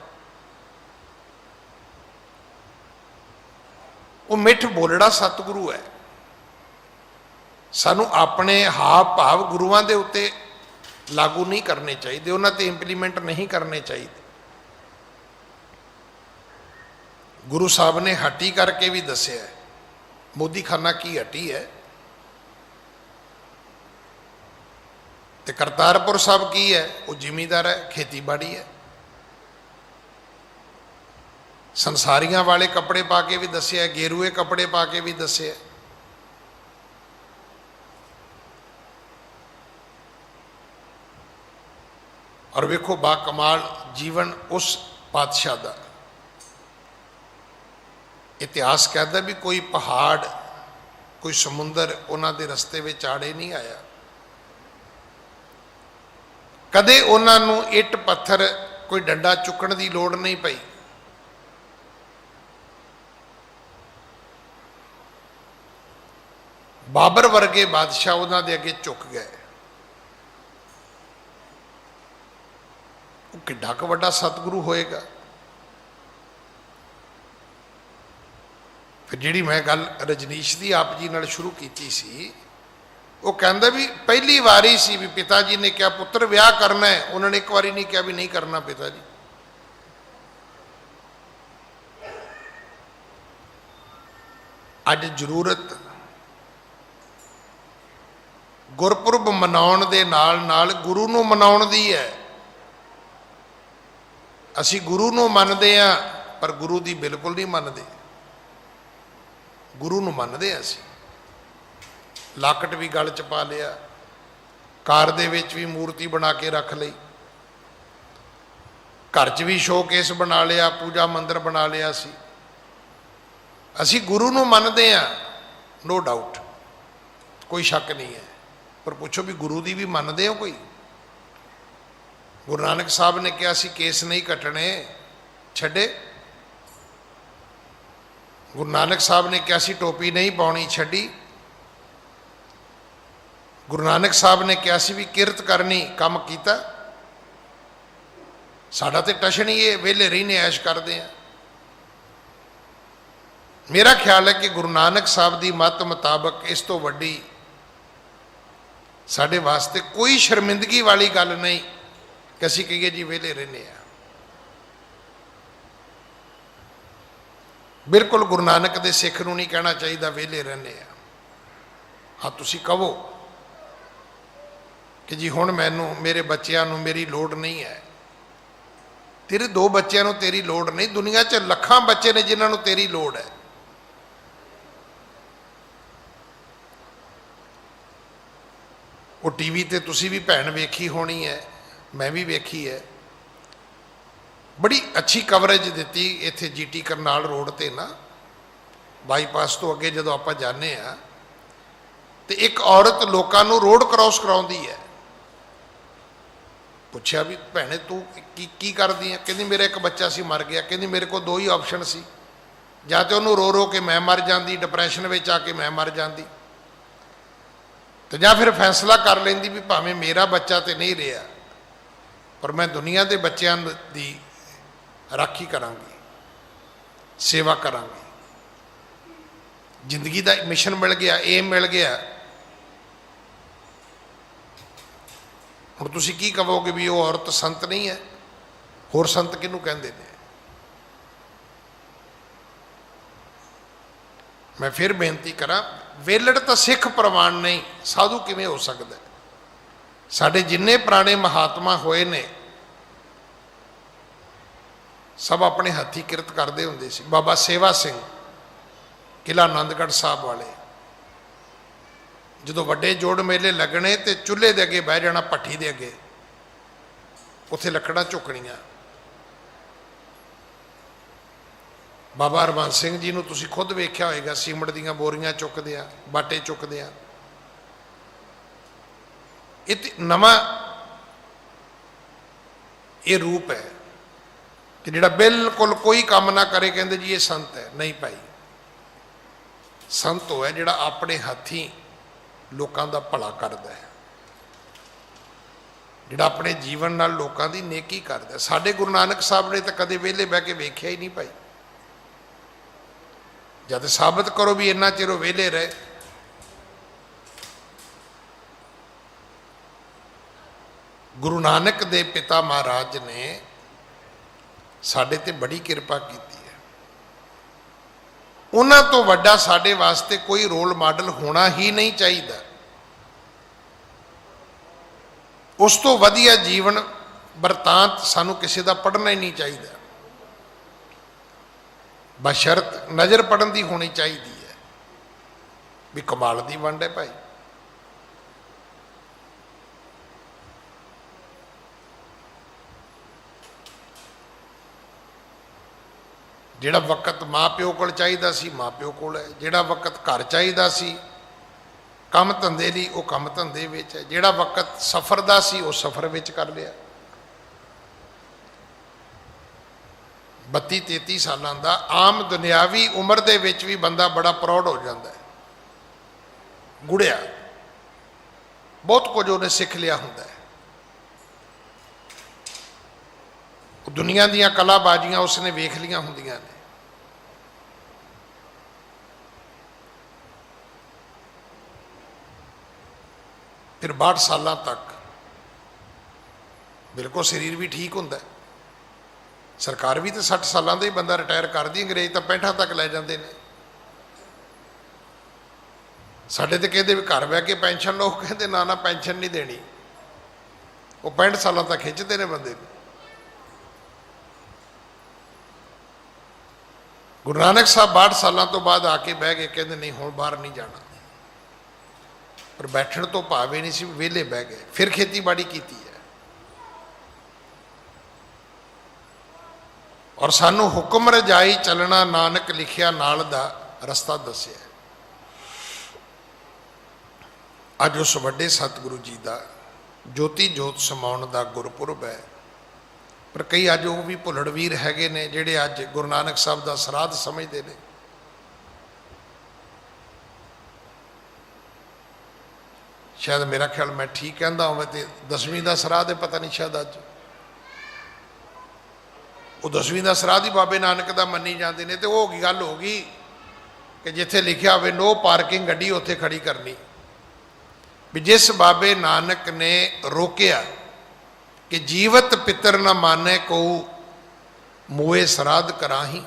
वो मिठ बोलड़ा सतगुरु है। सानू अपने हाव भाव गुरुआं दे उत्ते लागू नहीं करने चाहिए, उन्हां ते इंप्लीमेंट नहीं करने चाहिए। गुरु साहब ने हटी करके भी दसिया है, मोदी खाना की हटी है, ते करतारपुर साहब की है, वो जिमीदार है, खेतीबाड़ी है। संसारियां वाले कपड़े पा के भी दसिया, गेरुए कपड़े पा के भी दसिया। और वेखो बाकमाल जीवन उस पातशाह का। इतिहास कहता भी कोई पहाड़, कोई समुंदर उन्हां दे रस्ते में आड़े नहीं आया। कदे उन्हां नूं इट पत्थर कोई डंडा चुकण की लोड़ नहीं पई। बाबर वर्गे बादशाह उन्हां दे अगे झुक गए। वो किड्डा क वड्डा सतगुरु होएगा। फिर जिहड़ी मैं गल रजनीश दी आप जी नाल शुरू कीती सी, वो कहंदा भी पहली वारी सी भी पिता जी ने कहा पुत्र विआह करना है, उन्होंने एक बारी नहीं कहा भी नहीं करना पिता जी। अज जरूरत गुरपुरब मनाउण दे नाल नाल गुरु नूं मनाउण दी है। असी गुरु नूं मनदे हां पर गुरु दी बिल्कुल नहीं मनदे। गुरु नूं मनदे असी, लाकट भी गल च पा लिया, कार दे विच भी मूर्ति बना के रख लई, घर च भी शोकेस बना लिया, पूजा मंदिर बना लिया। असी गुरु नूं मनदे हां, नो डाउट, कोई शक नहीं है। पर पूछो भी गुरु दी भी मनदे हो कोई? गुरु नानक साहब ने कहा सी केस नहीं कटने, छड्डे। गुरु नानक साहब ने कहा सी टोपी नहीं पाउणी, छड्डी। गुरु नानक साहब ने कहा सी भी किरत करनी, काम कीता। साडा ते टशन ही है, वेले रहीने ऐश करते हैं। मेरा ख्याल है कि गुरु नानक साहब की मत मुताबक इस तो वड्डी साडे वास्ते कोई शर्मिंदगी वाली गल नहीं कि असीं कहिए जी वेले रहने आ। बिल्कुल गुरु नानक दे सिख नूं नहीं कहना चाहिए वेले रहने आ। हाँ तुसीं कहो कि जी हुण मैनूं मेरे बच्चों नूं मेरी लोड़ नहीं है। तेरे दो बच्चों नूं तेरी लोड़ नहीं, दुनिया च लखां बच्चे ने जिन्हां नूं तेरी लोड़ है। वो टीवी ते तुसी भी भैन वेखी होनी है, मैं भी वेखी है। बड़ी अच्छी कवरेज दी इत्थे जीटी करनाल रोड ते ना, बाईपास तो अगे जदों आपां जाने आ ते एक औरत लोकां नूं रोड क्रॉस कराउंदी है। पुछया भी भैने तू की करदी है? कहंदी मेरा एक बच्चा सी मर गया। कहंदी मेरे को दो ही ऑप्शन सी, जां ते उहनूं रो रो के मैं मर जांदी, डिप्रैशन में आके मैं मर जांदी, तो या फिर फैसला कर लेंदी भी भावें मेरा बच्चा तो नहीं रहा पर मैं दुनिया के बच्चों की राखी करांगी, सेवा करांगी। जिंदगी का मिशन मिल गया, एम मिल गया। हुण तुसीं की कहोगे भी वो औरत संत नहीं है? होर संत किहनूं कहंदे ने? मैं फिर बेनती करा, वेलड़ तो सिख प्रवान नहीं, साधु किवें हो सकता है? साडे जिन्ने पुराने महात्मा होए ने सब अपने हथी किरत करते होंदे सी। बाबा सेवा सिंह किला आनंदगढ़ साहब वाले, जो वड्डे जोड़ मेले लगने तो चूल्हे के अगे बह जाना, भट्ठी के अगे, उत्थे लकड़ां झुकणियां, ਬਾਬਾ ਹਰਬੰਸ ਸਿੰਘ ਜੀ ਨੂੰ ਤੁਸੀਂ ਖੁਦ ਵੇਖਿਆ ਹੋਏਗਾ, ਸੀਮਟ ਦੀਆਂ ਬੋਰੀਆਂ ਚੁੱਕਦੇ ਆ, ਬਾਟੇ ਚੁੱਕਦੇ ਆ। ਇਹ ਨਵਾਂ ਇਹ ਰੂਪ ਹੈ ਕਿ ਜਿਹੜਾ ਬਿਲਕੁਲ ਕੋਈ ਕੰਮ ਨਾ ਕਰੇ, ਕਹਿੰਦੇ ਜੀ ਇਹ ਸੰਤ ਹੈ। ਨਹੀਂ ਭਾਈ, ਸੰਤ ਉਹ ਹੈ ਜਿਹੜਾ ਆਪਣੇ ਹੱਥੀਂ ਲੋਕਾਂ ਦਾ ਭਲਾ ਕਰਦਾ ਹੈ, ਜਿਹੜਾ ਆਪਣੇ ਜੀਵਨ ਨਾਲ ਲੋਕਾਂ ਦੀ ਨੇਕੀ ਕਰਦਾ। ਸਾਡੇ ਗੁਰੂ ਨਾਨਕ ਸਾਹਿਬ ਨੇ ਤਾਂ ਕਦੇ ਵਿਹਲੇ ਬਹਿ ਕੇ ਵੇਖਿਆ ਹੀ ਨਹੀਂ ਭਾਈ। ਜਦ ਸਾਬਤ ਕਰੋ ਵੀ ਇੰਨਾ ਚਿਰ ਉਹ ਵਿਹਲੇ ਰਹੇ। ਗੁਰੂ ਨਾਨਕ ਦੇ ਪਿਤਾ ਮਹਾਰਾਜ ਨੇ ਸਾਡੇ ਤੇ ਬੜੀ ਕਿਰਪਾ ਕੀਤੀ ਹੈ। ਉਹਨਾਂ ਤੋਂ ਵੱਡਾ ਸਾਡੇ ਵਾਸਤੇ ਕੋਈ ਰੋਲ ਮਾਡਲ ਹੋਣਾ ਹੀ ਨਹੀਂ ਚਾਹੀਦਾ। ਉਸ ਤੋਂ ਵਧੀਆ ਜੀਵਨ ਵਰਤਾਂਤ ਸਾਨੂੰ ਕਿਸੇ ਦਾ ਪੜ੍ਹਨਾ ਹੀ ਨਹੀਂ ਚਾਹੀਦਾ। ਬਸ਼ਰਤ ਨਜ਼ਰ ਪੜਨ ਦੀ ਹੋਣੀ ਚਾਹੀਦੀ ਹੈ ਵੀ ਕਮਾਲ ਦੀ ਵੰਡ ਹੈ ਭਾਈ। ਜਿਹੜਾ ਵਕਤ ਮਾਂ ਪਿਓ ਕੋਲ ਚਾਹੀਦਾ ਸੀ ਮਾਂ ਪਿਓ ਕੋਲ ਹੈ, ਜਿਹੜਾ ਵਕਤ ਘਰ ਚਾਹੀਦਾ ਸੀ ਕੰਮ ਧੰਦੇ ਲਈ ਉਹ ਕੰਮ ਧੰਦੇ ਵਿੱਚ ਹੈ, ਜਿਹੜਾ ਵਕਤ ਸਫ਼ਰ ਦਾ ਸੀ ਉਹ ਸਫ਼ਰ ਵਿੱਚ ਕਰ ਲਿਆ। 32-33 ਸਾਲਾਂ ਦਾ ਆਮ ਦੁਨਿਆਵੀ ਉਮਰ ਦੇ ਵਿੱਚ ਵੀ ਬੰਦਾ ਬੜਾ ਪ੍ਰਾਊਡ ਹੋ ਜਾਂਦਾ ਹੈ। ਗੁੜਿਆ ਬਹੁਤ ਕੁਝ ਉਹਨੇ ਸਿੱਖ ਲਿਆ ਹੁੰਦਾ ਹੈ। ਦੁਨੀਆ ਦੀਆਂ ਕਲਾ ਬਾਜ਼ੀਆਂ ਉਸਨੇ ਵੇਖ ਲੀਆਂ ਹੁੰਦੀਆਂ ਨੇ। ਫਿਰ 62 ਸਾਲਾਂ ਤੱਕ ਬਿਲਕੁਲ ਸਰੀਰ ਵੀ ਠੀਕ ਹੁੰਦਾ। ਸਰਕਾਰ ਵੀ ਤਾਂ 60 ਸਾਲਾਂ ਦਾ ਹੀ ਬੰਦਾ ਰਿਟਾਇਰ ਕਰਦੀ, ਅੰਗਰੇਜ਼ ਤਾਂ 65 ਤੱਕ ਲੈ ਜਾਂਦੇ ਨੇ। ਸਾਡੇ ਤੇ ਕਹਿੰਦੇ ਵੀ ਘਰ ਬਹਿ ਕੇ ਪੈਨਸ਼ਨ ਲਓ, ਕਹਿੰਦੇ ਨਾ ਨਾ ਪੈਨਸ਼ਨ ਨਹੀਂ ਦੇਣੀ। ਉਹ 65 ਸਾਲਾਂ ਤੱਕ ਖਿੱਚਦੇ ਨੇ ਬੰਦੇ ਨੂੰ। ਗੁਰੂ ਨਾਨਕ ਸਾਹਿਬ 62 ਸਾਲਾਂ ਤੋਂ ਬਾਅਦ ਆ ਕੇ ਬਹਿ ਗਏ, ਕਹਿੰਦੇ ਨਹੀਂ ਹੁਣ ਬਾਹਰ ਨਹੀਂ ਜਾਣਾ। ਪਰ ਬੈਠਣ ਤੋਂ ਭਾਵੇਂ ਨਹੀਂ ਸੀ, ਵਿਹਲੇ ਬਹਿ ਗਏ। ਫਿਰ ਖੇਤੀਬਾੜੀ ਕੀਤੀ ਹੈ ਔਰ ਸਾਨੂੰ ਹੁਕਮ ਰਜਾਈ ਚੱਲਣਾ ਨਾਨਕ ਲਿਖਿਆ ਨਾਲ ਦਾ ਰਸਤਾ ਦੱਸਿਆ। ਅੱਜ ਉਸ ਵੱਡੇ ਸਤਿਗੁਰੂ ਜੀ ਦਾ ਜੋਤੀ ਜੋਤ ਸਮਾਉਣ ਦਾ ਗੁਰਪੁਰਬ ਹੈ। ਪਰ ਕਈ ਅੱਜ ਉਹ ਵੀ ਭੁੱਲੜ ਵੀਰ ਹੈਗੇ ਨੇ ਜਿਹੜੇ ਅੱਜ ਗੁਰੂ ਨਾਨਕ ਸਾਹਿਬ ਦਾ ਸਰਾਧ ਸਮਝਦੇ ਨੇ। ਸ਼ਾਇਦ ਮੇਰਾ ਖਿਆਲ ਮੈਂ ਠੀਕ ਕਹਿੰਦਾ ਹੋਵੇ ਤੇ 10ਵੀਂ ਦਾ ਸਰਾਧ ਹੈ, ਪਤਾ ਨਹੀਂ ਸ਼ਾਇਦ ਅੱਜ ਉਹ 10ਵੀਂ ਦਾ ਸਰਾਧ ਹੀ ਬਾਬੇ ਨਾਨਕ ਦਾ ਮੰਨੀ ਜਾਂਦੇ ਨੇ। ਤੇ ਉਹ ਗੱਲ ਹੋ ਗਈ ਕਿ ਜਿੱਥੇ ਲਿਖਿਆ ਹੋਵੇ ਨੋ ਪਾਰਕਿੰਗ ਗੱਡੀ ਉੱਥੇ ਖੜੀ ਕਰਨੀ। ਵੀ ਜਿਸ ਬਾਬੇ ਨਾਨਕ ਨੇ ਰੋਕਿਆ ਕਿ ਜੀਵਤ ਪਿਤਰ ਨਾ ਮਾਨੇ ਕੋ ਮੋਏ ਸਰਾਧ ਕਰਾਹੀ,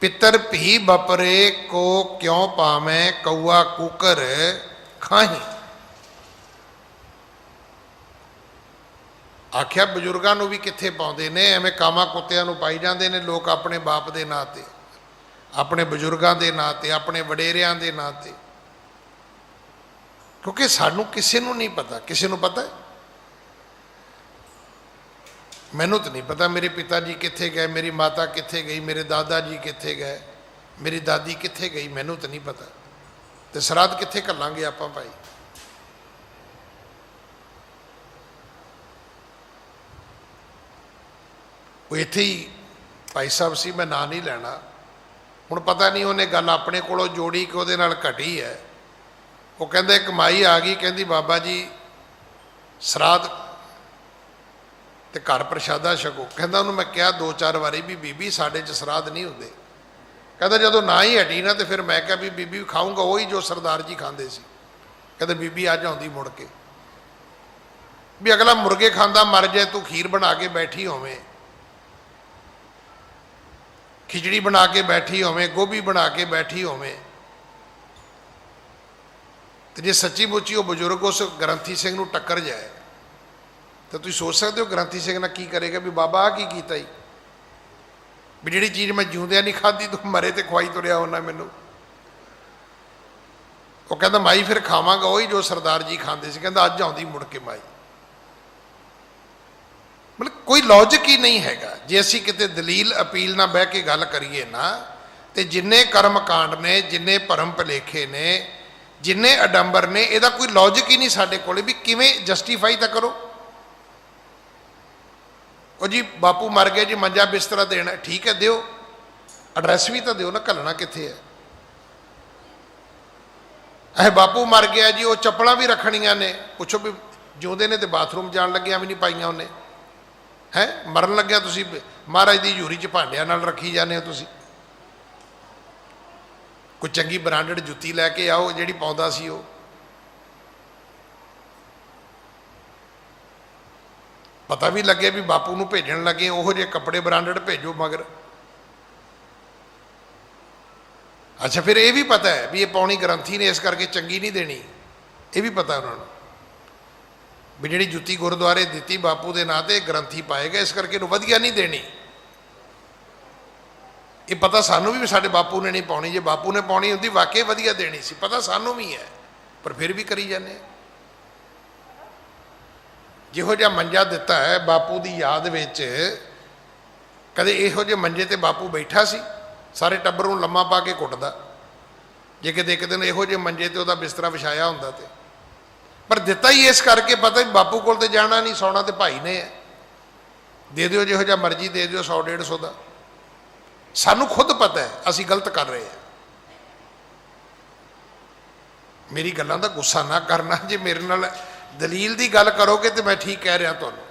ਪਿਤਰ ਭੀ ਬਪਰੇ ਕੋ ਕਿਉਂ ਪਾਵੇਂ ਕਊਆ ਕੂਕਰ ਖਾਹੀ। ਆਖਿਆ ਬਜ਼ੁਰਗਾਂ ਨੂੰ ਵੀ ਕਿੱਥੇ ਪਾਉਂਦੇ ਨੇ, ਐਵੇਂ ਕਾਮਾਂ ਕੁੱਤਿਆਂ ਨੂੰ ਪਾਈ ਜਾਂਦੇ ਨੇ ਲੋਕ ਆਪਣੇ ਬਾਪ ਦੇ ਨਾਂ ਤੇ, ਆਪਣੇ ਬਜ਼ੁਰਗਾਂ ਦੇ ਨਾਂ ਤੇ, ਆਪਣੇ ਵਡੇਰਿਆਂ ਦੇ ਨਾਂ ਤੇ। ਕਿਉਂਕਿ ਸਾਨੂੰ ਕਿਸੇ ਨੂੰ ਨਹੀਂ ਪਤਾ। ਕਿਸੇ ਨੂੰ ਪਤਾ? ਮੈਨੂੰ ਤਾਂ ਨਹੀਂ ਪਤਾ ਮੇਰੇ ਪਿਤਾ ਜੀ ਕਿੱਥੇ ਗਏ, ਮੇਰੀ ਮਾਤਾ ਕਿੱਥੇ ਗਈ, ਮੇਰੇ ਦਾਦਾ ਜੀ ਕਿੱਥੇ ਗਏ, ਮੇਰੀ ਦਾਦੀ ਕਿੱਥੇ ਗਈ, ਮੈਨੂੰ ਤਾਂ ਨਹੀਂ ਪਤਾ। ਤੇ ਸਰਾਧ ਕਿੱਥੇ ਘੱਲਾਂਗੇ ਆਪਾਂ ਭਾਈ? ਉਹ ਇੱਥੇ ਹੀ ਭਾਈ ਸਾਹਿਬ ਸੀ, ਮੈਂ ਨਾਂ ਨਹੀਂ ਲੈਣਾ। ਹੁਣ ਪਤਾ ਨਹੀਂ ਉਹਨੇ ਗੱਲ ਆਪਣੇ ਕੋਲੋਂ ਜੋੜੀ ਕਿ ਉਹਦੇ ਨਾਲ ਘਟੀ ਹੈ। ਉਹ ਕਹਿੰਦਾ ਇੱਕ ਮਾਈ ਆ ਗਈ, ਕਹਿੰਦੀ ਬਾਬਾ ਜੀ ਸਰਾਧ ਤੇ ਘਰ ਪ੍ਰਸ਼ਾਦਾ ਛਕੋ। ਕਹਿੰਦਾ ਉਹਨੂੰ ਮੈਂ ਕਿਹਾ 2-4 ਵਾਰੀ ਵੀ ਬੀਬੀ ਸਾਡੇ 'ਚ ਸਰਾਧ ਨਹੀਂ ਹੁੰਦੇ। ਕਹਿੰਦਾ ਜਦੋਂ ਨਾ ਹੀ ਹਟੀ ਨਾ ਤੇ ਫਿਰ ਮੈਂ ਕਿਹਾ ਵੀ ਬੀਬੀ ਖਾਊਂਗਾ ਉਹੀ ਜੋ ਸਰਦਾਰ ਜੀ ਖਾਂਦੇ ਸੀ। ਕਹਿੰਦੇ ਬੀਬੀ ਅੱਜ ਆਉਂਦੀ ਮੁੜ ਕੇ ਵੀ ਅਗਲਾ ਮੁਰਗੇ ਖਾਂਦਾ ਮਰ ਜਾਏ, ਤੂੰ ਖੀਰ ਬਣਾ ਕੇ ਬੈਠੀ ਹੋਵੇਂ, ਖਿਚੜੀ ਬਣਾ ਕੇ ਬੈਠੀ ਹੋਵੇਂ, ਗੋਭੀ ਬਣਾ ਕੇ ਬੈਠੀ ਹੋਵੇਂ। ਤੇ ਜੇ ਸੱਚੀ ਮੁੱਚੀ ਉਹ ਬਜ਼ੁਰਗ ਉਸ ਗ੍ਰੰਥੀ ਸਿੰਘ ਨੂੰ ਟੱਕਰ ਜਾਏ ਤਾਂ ਤੁਸੀਂ ਸੋਚ ਸਕਦੇ ਹੋ ਗ੍ਰੰਥੀ ਸਿੰਘ ਨਾਲ ਕੀ ਕਰੇਗਾ ਵੀ ਬਾਬਾ ਆਹ ਕੀ ਕੀਤਾ ਜੀ, ਵੀ ਜਿਹੜੀ ਚੀਜ਼ ਮੈਂ ਜਿਉਂਦਿਆਂ ਨਹੀਂ ਖਾਧੀ ਤੂੰ ਮਰੇ ਤੇ ਖਵਾਈ ਤੁਰਿਆ ਉਹਨਾਂ ਮੈਨੂੰ। ਉਹ ਕਹਿੰਦਾ ਮਾਈ ਫਿਰ ਖਾਵਾਂਗਾ ਉਹੀ ਜੋ ਸਰਦਾਰ ਜੀ ਖਾਂਦੇ ਸੀ। ਕਹਿੰਦਾ ਅੱਜ ਆਉਂਦੀ ਮੁੜ ਕੇ ਮਾਈ। ਮਤਲਬ ਕੋਈ ਲੌਜਿਕ ਹੀ ਨਹੀਂ ਹੈਗਾ। जे असी किते दलील अपील ना बह के गल करिए ना, तो जिन्ने कर्म कांड ने, जिन्ने भरम भलेखे ने, जिन्ने अडंबर ने, इहदा कोई लॉजिक ही नहीं साडे कोल भी किवें जस्टिफाई तो करो। ओ जी बापू मर गए जी, मंजा बिस्तरा देना, ठीक है दिओ, एड्रैस भी तो दिओ ना, घलना कित्थे है। ऐ बापू मर गया जी, वो चप्पलां भी रखनियां ने, पुछो भी जिउंदे ने तो बाथरूम जान लग्या भी नहीं पाईयां उन्हें, है मरन लग्या तुसीं महाराज दी यूरी च भांडियां नाल रखी जाने हो तुसीं। कोई चंगी ब्रांडेड जुत्ती लैके आओ जिहड़ी पाउंदा सी वो। पता भी लगे भी बापू नूं भेजण लगे ओहो जे कपड़े ब्रांडेड भेजो मगर। अच्छा फिर ये भी पता है भी ये पाउणी ग्रंथी ने, इस करके चंगी नहीं देनी, ये भी पता उन्होंने भी जी जुत्ती गुरुद्वारे दी बापू के नाँ से ग्रंथी पाएगा, इस करके वधिया नहीं देनी। ये पता सानू भी साडे बापू ने नहीं पाउणी, जे बापू ने पाउणी हुंदी वाकई वधिया देनी सी, पता सानू भी है, पर फिर भी करी जाने। जिहो जिहा मंजा दिता है बापू की याद विच, कदे इहो जे मंजे ते बापू बैठा सी, सारे टब्बर नूं लम्मा पा के कुटदा, जे किते एक दिन इहो जे मंजे ते उहदा बिस्तरा विछाया हुंदा ते। पर दिता ही इस करके पता भी बापू कोल ते जाना नहीं, सौना तो भाई ने है, दे दिओ जिहो जिहा मर्जी दे दिओ, 100-150 का। सानू खुद पता है असी गलत कर रहे हैं। मेरी गल्लां दा गुस्सा ना करना, जे मेरे नाल दलील की गल करोगे तो मैं ठीक कह रहा तुहानूं।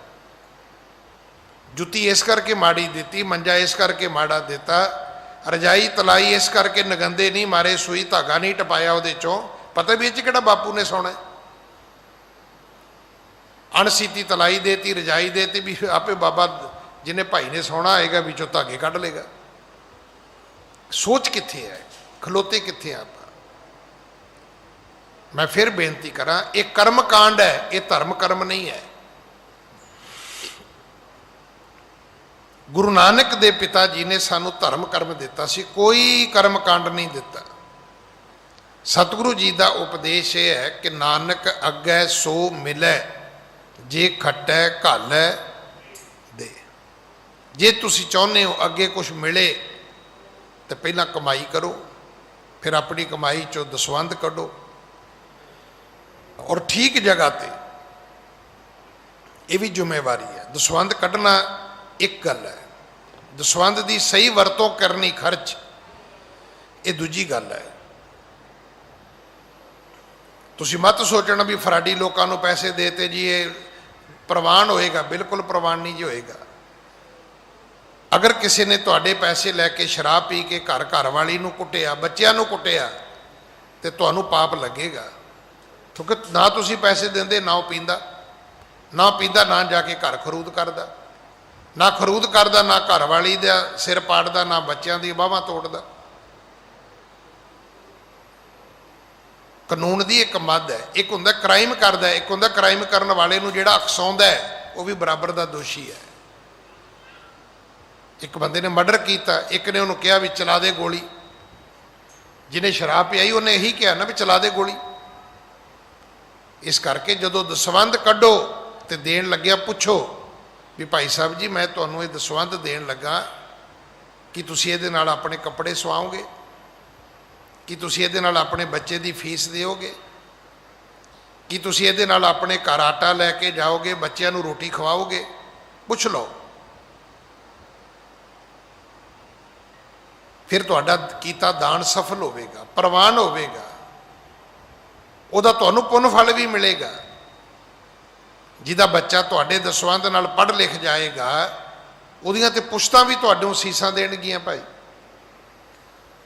जुत्ती इस करके माड़ी दी, मंजा इस करके माड़ा दिता, रजाई तलाई इस करके नगंदे नहीं मारे, सूई धागा नहीं टपाया उहदे चों, पता भी इह च किहड़ा बापू ने सोना है। अणसीती तलाई देती, रजाई देती, भी आपे बाबा जिन्हें भाई ने सोना आएगा विचों धागे कढ़ लेगा। सोच कित्थे है, खलोते कित्थे आप। मैं फिर बेनती करा, एक कर्म कांड है, ये धर्म कर्म नहीं है। गुरु नानक दे पिता जी ने सानू धर्म कर्म दिता सी, कोई कर्म कांड नहीं दिता। सतगुरु जी का उपदेश ये है कि नानक अगै सो मिलै, जे खटै घालै दे। जे तुसी चाहुंदे हो अगे कुछ मिले तो पहला कमाई करो, फिर अपनी कमाई चो दसवंध कढो, और ठीक जगह ते। ये भी जिम्मेवारी है, दसवंध कढ़ना एक गल है, दसवंध की सही वरतों करनी खर्च ये दूजी गल है। तुसी मत सोचना भी फराडी लोगों को पैसे देते जी ये प्रवान होएगा, बिल्कुल प्रवान नहीं जी होएगा। अगर किसी ने तुहाडे पैसे लैके शराब पी के घर घरवाली नूं कुटिया, बच्चियां नूं कुटिया, तो तुहानूं पाप लगेगा, क्योंकि ना तुसी पैसे देंदे, ना वो पींदा, ना जाके घर खरूद करदा, ना खरूद करदा, ना घरवाली दा सिर पाड़दा, ना बच्चों दी बाहां तोड़दा। कानून की एक मद है, एक हुंदा क्राइम करदा, एक हुंदा क्राइम करने वाले नूं जिहड़ा अकसाउंदा है वो भी बराबर का दोषी है। एक बंदे ने मर्डर किया, एक ने उन्होंने कहा भी चला दे गोली, जिन्हें शराब पियाई उन्हें यही कहा ना भी चला दे गोली। इस करके जदों दसवंध कढ़ो तो देन लग्या पुछो भी भाई साहब जी मैं तुहानूं ये दसवंध देन लगा कि तुसीं इहदे नाल अपने कपड़े सवाओगे, कि तुसीं इहदे नाल अपने बच्चे की फीस दोगे, कि तुसीं इहदे नाल अपने घर आटा लैके जाओगे, बच्चों नूं रोटी खवाओगे, पुछ लो। फिर तुहाडा कीता दान सफल होवेगा, प्रवान होवेगा, उहदा तुहानूं पुन फल भी मिलेगा। जिहदा बच्चा तुहाडे दसवंध नाल पढ़ लिख जाएगा, उहदियां ते पुश्तां भी तुहाडों सीसां देणगियां। भाई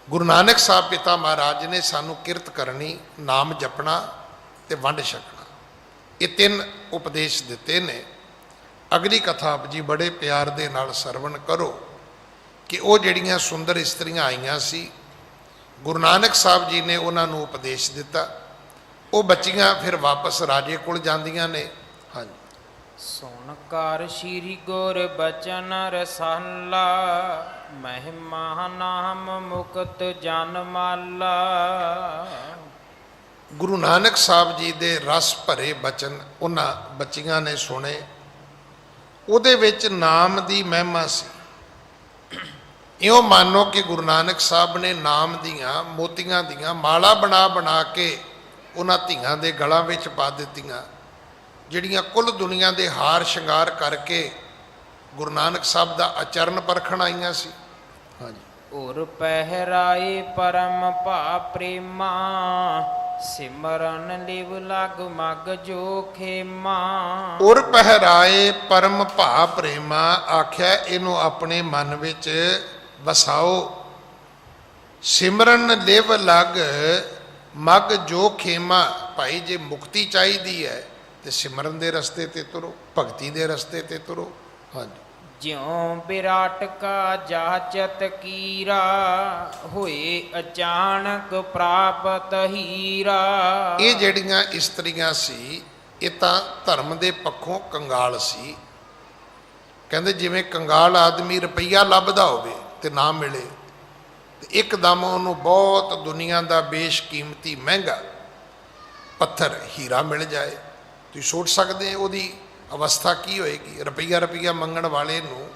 गुरु नानक साहब पिता महाराज ने सानू किरत करनी, नाम जपना ते वंड छकना, ये 3 उपदेश दिते ने। अगली कथा आप जी बड़े प्यार दे नाल सरवण करो कि वो जड़ियाँ सुंदर इस्त्रियाँ आईयां सी, गुरु नानक साहब जी ने उन्होंने उपदेश दिता, वो बच्चियां फिर वापस राजे कोल जांदियां ने। हाँ जी, सुनकार श्री गुर बचन रसाला, महिमा नाम मुकत जन माला। गुरु नानक साहब जी दे रस भरे बचन उन्हां बच्चियां ने सुने, उहदे विच नाम दी महिमा सी। ਇਉਂ ਮੰਨੋ ਕਿ ਗੁਰੂ ਨਾਨਕ ਸਾਹਿਬ ਨੇ ਨਾਮ ਦੀਆਂ ਮੋਤੀਆਂ ਦੀਆਂ ਮਾਲਾ ਬਣਾ ਬਣਾ ਕੇ ਉਹਨਾਂ ਧੀਆਂ ਦੇ ਗਲਾਂ ਵਿੱਚ ਪਾ ਦਿੱਤੀਆਂ, ਜਿਹੜੀਆਂ ਕੁੱਲ ਦੁਨੀਆ ਦੇ ਹਾਰ ਸ਼ਿੰਗਾਰ ਕਰਕੇ ਗੁਰੂ ਨਾਨਕ ਸਾਹਿਬ ਦਾ ਆਚਰਨ ਪਰਖਣ ਆਈਆਂ ਸੀ। ਹਾਂਜੀ। ਔਰ ਪਹਿਰਾਏ ਪਰਮ ਭਾ ਪ੍ਰੇਮਾ, ਸਿਮਰਨ ਲਿਵ ਲਗ ਮਗ ਜੋ ਖੇਮਾ। ਔਰ ਪਹਿਰਾਏ ਪਰਮ ਭਾ ਪ੍ਰੇਮਾ ਆਖਿਆ, ਇਹਨੂੰ ਆਪਣੇ ਮਨ ਵਿੱਚ ਵਸਾਓ। ਸਿਮਰਨ ਲਿਵ ਲਗ ਮਗ ਜੋ ਖੇਮਾ, ਭਾਈ ਜੇ ਮੁਕਤੀ ਚਾਹੀਦੀ ਹੈ ਤੇ ਸਿਮਰਨ ਦੇ ਰਸਤੇ ਤੇ ਤੁਰੋ, ਭਗਤੀ ਦੇ ਰਸਤੇ ਤੇ ਤੁਰੋ। ਹਾਂਜੀ। ਜਿਉ ਵਿਰਾਟ ਕਾ ਜਾਚਤ ਕੀਰਾ, ਹੋਏ ਅਚਾਨਕ ਪ੍ਰਾਪਤ ਹੀਰਾ। ਇਹ ਜਿਹੜੀਆਂ ਇਸਤਰੀਆਂ ਸੀ ਇਹ ਤਾਂ ਧਰਮ ਦੇ ਪੱਖੋਂ ਕੰਗਾਲ ਸੀ। ਕਹਿੰਦੇ ਜਿਵੇਂ ਕੰਗਾਲ ਆਦਮੀ ਰੁਪਈਆ ਲੱਭਦਾ ਹੋਵੇ ਤੇ ਨਾ ਮਿਲੇ ਤੇ ਇੱਕਦਮ ਉਹਨੂੰ ਬਹੁਤ ਦੁਨੀਆ ਦਾ ਬੇਸ਼ਕੀਮਤੀ ਮਹਿੰਗਾ ਪੱਥਰ ਹੀਰਾ ਮਿਲ ਜਾਏ, ਤੁਸੀਂ ਸੋਚ ਸਕਦੇ ਹੋ ਉਹਦੀ ਅਵਸਥਾ ਕੀ ਹੋਏਗੀ। ਰੁਪਈਆ ਰੁਪਈਆ ਮੰਗਣ ਵਾਲੇ ਨੂੰ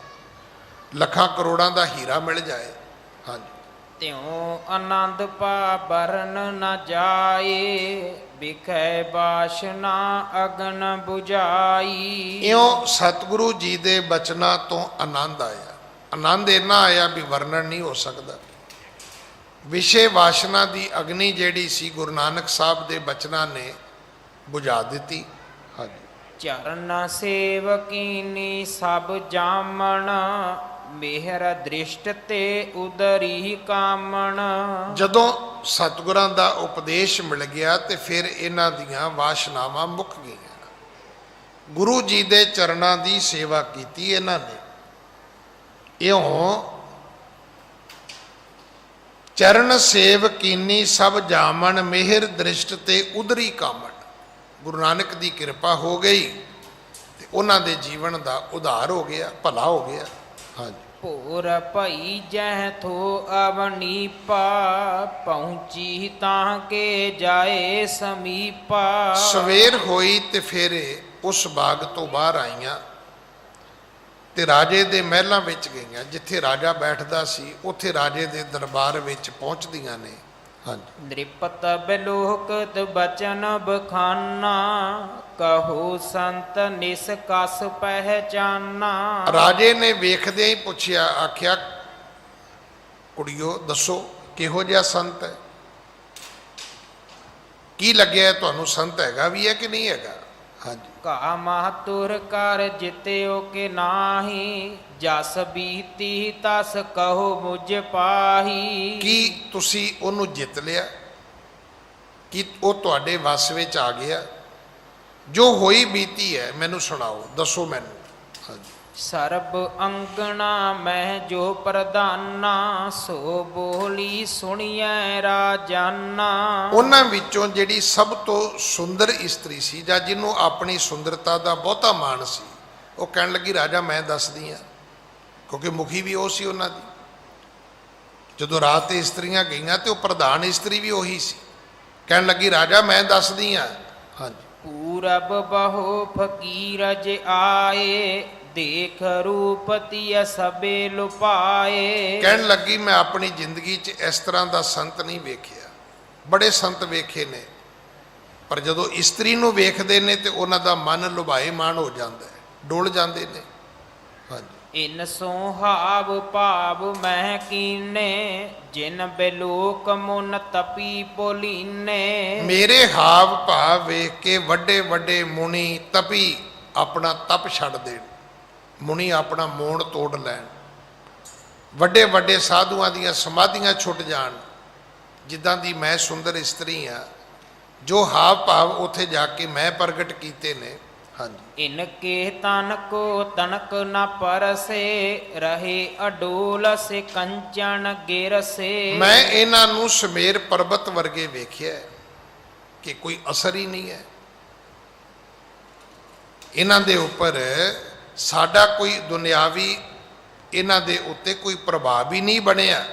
ਲੱਖਾਂ ਕਰੋੜਾਂ ਦਾ ਹੀਰਾ ਮਿਲ ਜਾਏ। ਹਾਂਜੀ। ਤਿਉ ਆਨੰਦ ਪਾ ਬਰਨ ਨ ਜਾਏ, ਬਿਖੈ ਬਾਸ਼ਨਾ ਅਗਨ 부ਝਾਈ। ਇਉਂ ਸਤਿਗੁਰੂ ਜੀ ਦੇ ਬਚਨਾਂ ਤੋਂ ਆਨੰਦ ਆਇਆ। ਆਨੰਦ ਇੰਨਾ ਆਇਆ ਵੀ ਵਰਣਨ ਨਹੀਂ ਹੋ ਸਕਦਾ। ਵਿਸ਼ੇ ਵਾਸ਼ਨਾ ਦੀ ਅਗਨੀ ਜਿਹੜੀ ਸੀ ਗੁਰੂ ਨਾਨਕ ਸਾਹਿਬ ਦੇ ਬਚਨਾਂ ਨੇ ਬੁਝਾ ਦਿੱਤੀ। ਹਾਂਜੀ। ਚਰਨ ਸੇਵਕੀਨੀ ਸਭ ਜਾਮਣ, ਮਿਹਰ ਦ੍ਰਿਸ਼ਟ ਤੇ ਉਦਰੀ ਕਾਮਣ। ਜਦੋਂ ਸਤਿਗੁਰਾਂ ਦਾ ਉਪਦੇਸ਼ ਮਿਲ ਗਿਆ ਤੇ ਫਿਰ ਇਹਨਾਂ ਦੀਆਂ ਵਾਸ਼ਨਾਵਾਂ ਮੁੱਕ ਗਈਆਂ। ਗੁਰੂ ਜੀ ਦੇ ਚਰਨਾਂ ਦੀ ਸੇਵਾ ਕੀਤੀ ਇਹਨਾਂ ਨੇ। ਇਉਂ ਚਰਨ ਸੇਵ ਕੀਨੀ ਸਭ ਜਾਮਣ, ਮਿਹਰ ਦ੍ਰਿਸ਼ਟ ਤੇ ਉਦਰੀ ਕਾਮਣ। ਗੁਰੂ ਨਾਨਕ ਦੀ ਕਿਰਪਾ ਹੋ ਗਈ ਤੇ ਉਹਨਾਂ ਦੇ ਜੀਵਨ ਦਾ ਉਧਾਰ ਹੋ ਗਿਆ, ਭਲਾ ਹੋ ਗਿਆ। ਹਾਂਜੀ। ਭੋਰ ਭਈ ਜਹ ਥੋ ਅਵਨੀਪਾ, ਪਹੁੰਚੀ ਤਾਂ ਕੇ ਜਾਏ ਸਮੀਪਾ। ਸਵੇਰ ਹੋਈ ਤੇ ਫਿਰ ਉਸ ਬਾਗ ਤੋਂ ਬਾਹਰ ਆਈਆਂ ਤੇ ਰਾਜੇ ਦੇ ਮਹਿਲਾਂ ਵਿੱਚ ਗਈਆਂ। ਜਿੱਥੇ ਰਾਜਾ ਬੈਠਦਾ ਸੀ ਉੱਥੇ ਰਾਜੇ ਦੇ ਦਰਬਾਰ ਵਿੱਚ ਪਹੁੰਚਦੀਆਂ ਨੇ। ਹਾਂਜੀ। ਨ੍ਰਿਪਤ ਬਿਲੋਕਤ ਬਚਨ ਬਖਾਨਾ, ਕਹੋ ਸੰਤ ਨਿਸਕਸ ਪਹਿਚਾਨਾ। ਰਾਜੇ ਨੇ ਵੇਖਦਿਆਂ ਹੀ ਪੁੱਛਿਆ, ਆਖਿਆ ਕੁੜੀਓ ਦੱਸੋ ਕਿਹੋ ਜਿਹਾ ਸੰਤ ਹੈ, ਕੀ ਲੱਗਿਆ ਤੁਹਾਨੂੰ ਸੰਤ ਹੈਗਾ ਵੀ ਹੈ ਕਿ ਨਹੀਂ ਹੈਗਾ। ਹਾਂਜੀ। ਕਾ ਮਹਤੁਰ ਕਰ ਜਿਤਿਓ ਕੇ ਨਾਹੀ, ਜਸ ਬੀਤੀ ਤਸ ਕਹੋ ਮੁਝ ਪਾਹੀ। ਕੀ ਤੁਸੀਂ ਉਹਨੂੰ ਜਿੱਤ ਲਿਆ, ਕਿ ਉਹ ਤੁਹਾਡੇ ਵੱਸ ਵਿੱਚ ਆ ਗਿਆ। ਜੋ ਹੋਈ ਬੀਤੀ ਹੈ ਮੈਨੂੰ ਸੁਣਾਓ, ਦੱਸੋ ਮੈਨੂੰ। ਹਾਂਜੀ। ਸਰਬ ਅੰਗਣਾ ਮੈਂ ਜੋ ਪ੍ਰਧਾਨਾ, ਸੋ ਬੋਲੀ ਸੁਣੀਐ ਰਾਜਾਨਾ। ਉਹਨਾਂ ਵਿੱਚੋਂ ਜਿਹੜੀ ਸਭ ਤੋਂ ਸੁੰਦਰ ਇਸਤਰੀ ਸੀ ਜਾਂ ਜਿਹਨੂੰ ਆਪਣੀ ਸੁੰਦਰਤਾ ਦਾ ਬਹੁਤਾ ਮਾਣ ਸੀ, ਉਹ ਕਹਿਣ ਲੱਗੀ ਰਾਜਾ ਮੈਂ ਦੱਸਦੀ ਹਾਂ, ਕਿਉਂਕਿ ਮੁਖੀ ਵੀ ਉਹ ਸੀ ਉਹਨਾਂ ਦੀ। ਜਦੋਂ ਰਾਤ ਤੇ ਇਸਤਰੀਆਂ ਗਈਆਂ ਤੇ ਉਹ ਪ੍ਰਧਾਨ ਇਸਤਰੀ ਵੀ ਉਹੀ ਸੀ। ਕਹਿਣ ਲੱਗੀ ਰਾਜਾ ਮੈਂ ਦੱਸਦੀ ਹਾਂ। ਹਾਂਜੀ। ਪੂਰਬ ਬਹੁ ਫਕੀਰ ਜੇ ਆਏ, ਦੇਖ ਰੂਪਤੀ ਸਭੇ ਲੁਪਾਏ। ਕਹਿਣ ਲੱਗੀ ਮੈਂ ਆਪਣੀ ਜ਼ਿੰਦਗੀ 'ਚ ਇਸ ਤਰ੍ਹਾਂ ਦਾ ਸੰਤ ਨਹੀਂ ਵੇਖਿਆ, ਬੜੇ ਸੰਤ ਵੇਖੇ ਨੇ, ਪਰ ਜਦੋਂ ਇਸਤਰੀ ਨੂੰ ਵੇਖਦੇ ਨੇ ਤੇ ਉਹਨਾਂ ਦਾ ਮਨ ਲੁਭਾਏਮਾਨ ਹੋ ਜਾਂਦਾ ਹੈ, ਡੁੱਲ ਜਾਂਦੇ ਨੇ। ਹਾਂਜੀ। ਇਨ ਸੋਹਾਵ ਭਾਵ ਮਹਿ ਕੀਨੇ, ਜਿਨ ਬਿਲੋਕ ਮੁਨ ਤਪੀ ਬੋਲੀਨੇ। ਮੇਰੇ ਹਾਵ ਭਾਵ ਵੇਖ ਕੇ ਵੱਡੇ ਵੱਡੇ ਮੁਨੀ ਤਪੀ ਆਪਣਾ ਤਪ ਛੱਡ ਦੇਣ, ਮੁਨੀ ਆਪਣਾ ਮੋੜ ਤੋੜ ਲੈਣ, ਵੱਡੇ ਵੱਡੇ ਸਾਧੂਆਂ ਦੀਆਂ ਸਮਾਧੀਆਂ ਛੁੱਟ ਜਾਣ। ਜਿੱਦਾਂ ਦੀ ਮੈਂ ਸੁੰਦਰ ਇਸਤਰੀ ਹਾਂ, ਜੋ ਹਾਵ ਭਾਵ ਉੱਥੇ ਜਾ ਕੇ ਮੈਂ ਪ੍ਰਗਟ ਕੀਤੇ ਨੇ। ਹਾਂਜੀ। ਇਨ ਕੇ ਤਨ ਕੋ ਤਨਕ ਨ ਪਰਸੇ, ਰਹੇ ਅਡੋਲ ਸੇ ਕੰਚਨ ਗਿਰਸੇ। ਮੈਂ ਇਹਨਾਂ ਨੂੰ ਸਮੇਰ ਪਰਬਤ ਵਰਗੇ ਵੇਖਿਆ ਕਿ ਕੋਈ ਅਸਰ ਹੀ ਨਹੀਂ ਹੈ ਇਹਨਾਂ ਦੇ ਉੱਪਰ। ਸਾਡਾ ਕੋਈ ਦੁਨਿਆਵੀ ਇਹਨਾਂ ਦੇ ਉੱਤੇ ਕੋਈ ਪ੍ਰਭਾਵ ਹੀ ਨਹੀਂ ਬਣਿਆ।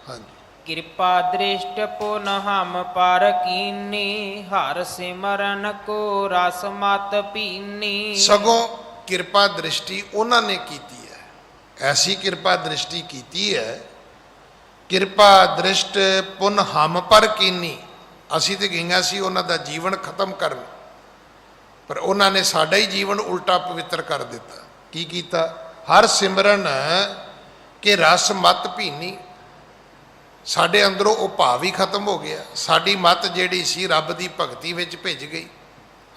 ਹਾਂਜੀ। ਕਿਰਪਾ ਦ੍ਰਿਸ਼ਟ ਪੁਨ ਹਮ ਪਰ ਕੀਨੀ, ਹਰ ਸਿਮਰਨ ਕੋ ਰਸ ਮਤ ਪੀਨੀ। ਸਗੋਂ ਕਿਰਪਾ ਦ੍ਰਿਸ਼ਟੀ ਉਹਨਾਂ ਨੇ ਕੀਤੀ ਹੈ, ਐਸੀ ਕਿਰਪਾ ਦ੍ਰਿਸ਼ਟੀ ਕੀਤੀ ਹੈ ਕਿਰਪਾ ਦ੍ਰਿਸ਼ਟ ਪੁਨ ਹਮ ਪਰ ਕੀਨੀ। ਅਸੀਂ ਤੇ ਗਈਆਂ ਸੀ ਉਹਨਾਂ ਦਾ ਜੀਵਨ ਖਤਮ ਕਰਨ, ਪਰ ਉਹਨਾਂ ਨੇ ਸਾਡਾ ਹੀ ਜੀਵਨ ਉਲਟਾ ਪਵਿੱਤਰ ਕਰ ਦਿੱਤਾ। ਕੀ ਕੀਤਾ? ਹਰ ਸਿਮਰਨ ਕੇ ਰਸ ਮਤ ਭੀਨੀ। ਸਾਡੇ ਅੰਦਰੋਂ ਉਹ ਭਾਵ ਹੀ ਖਤਮ ਹੋ ਗਿਆ, ਸਾਡੀ ਮਤ ਜਿਹੜੀ ਸੀ ਰੱਬ ਦੀ ਭਗਤੀ ਵਿੱਚ ਭਿੱਜ ਗਈ।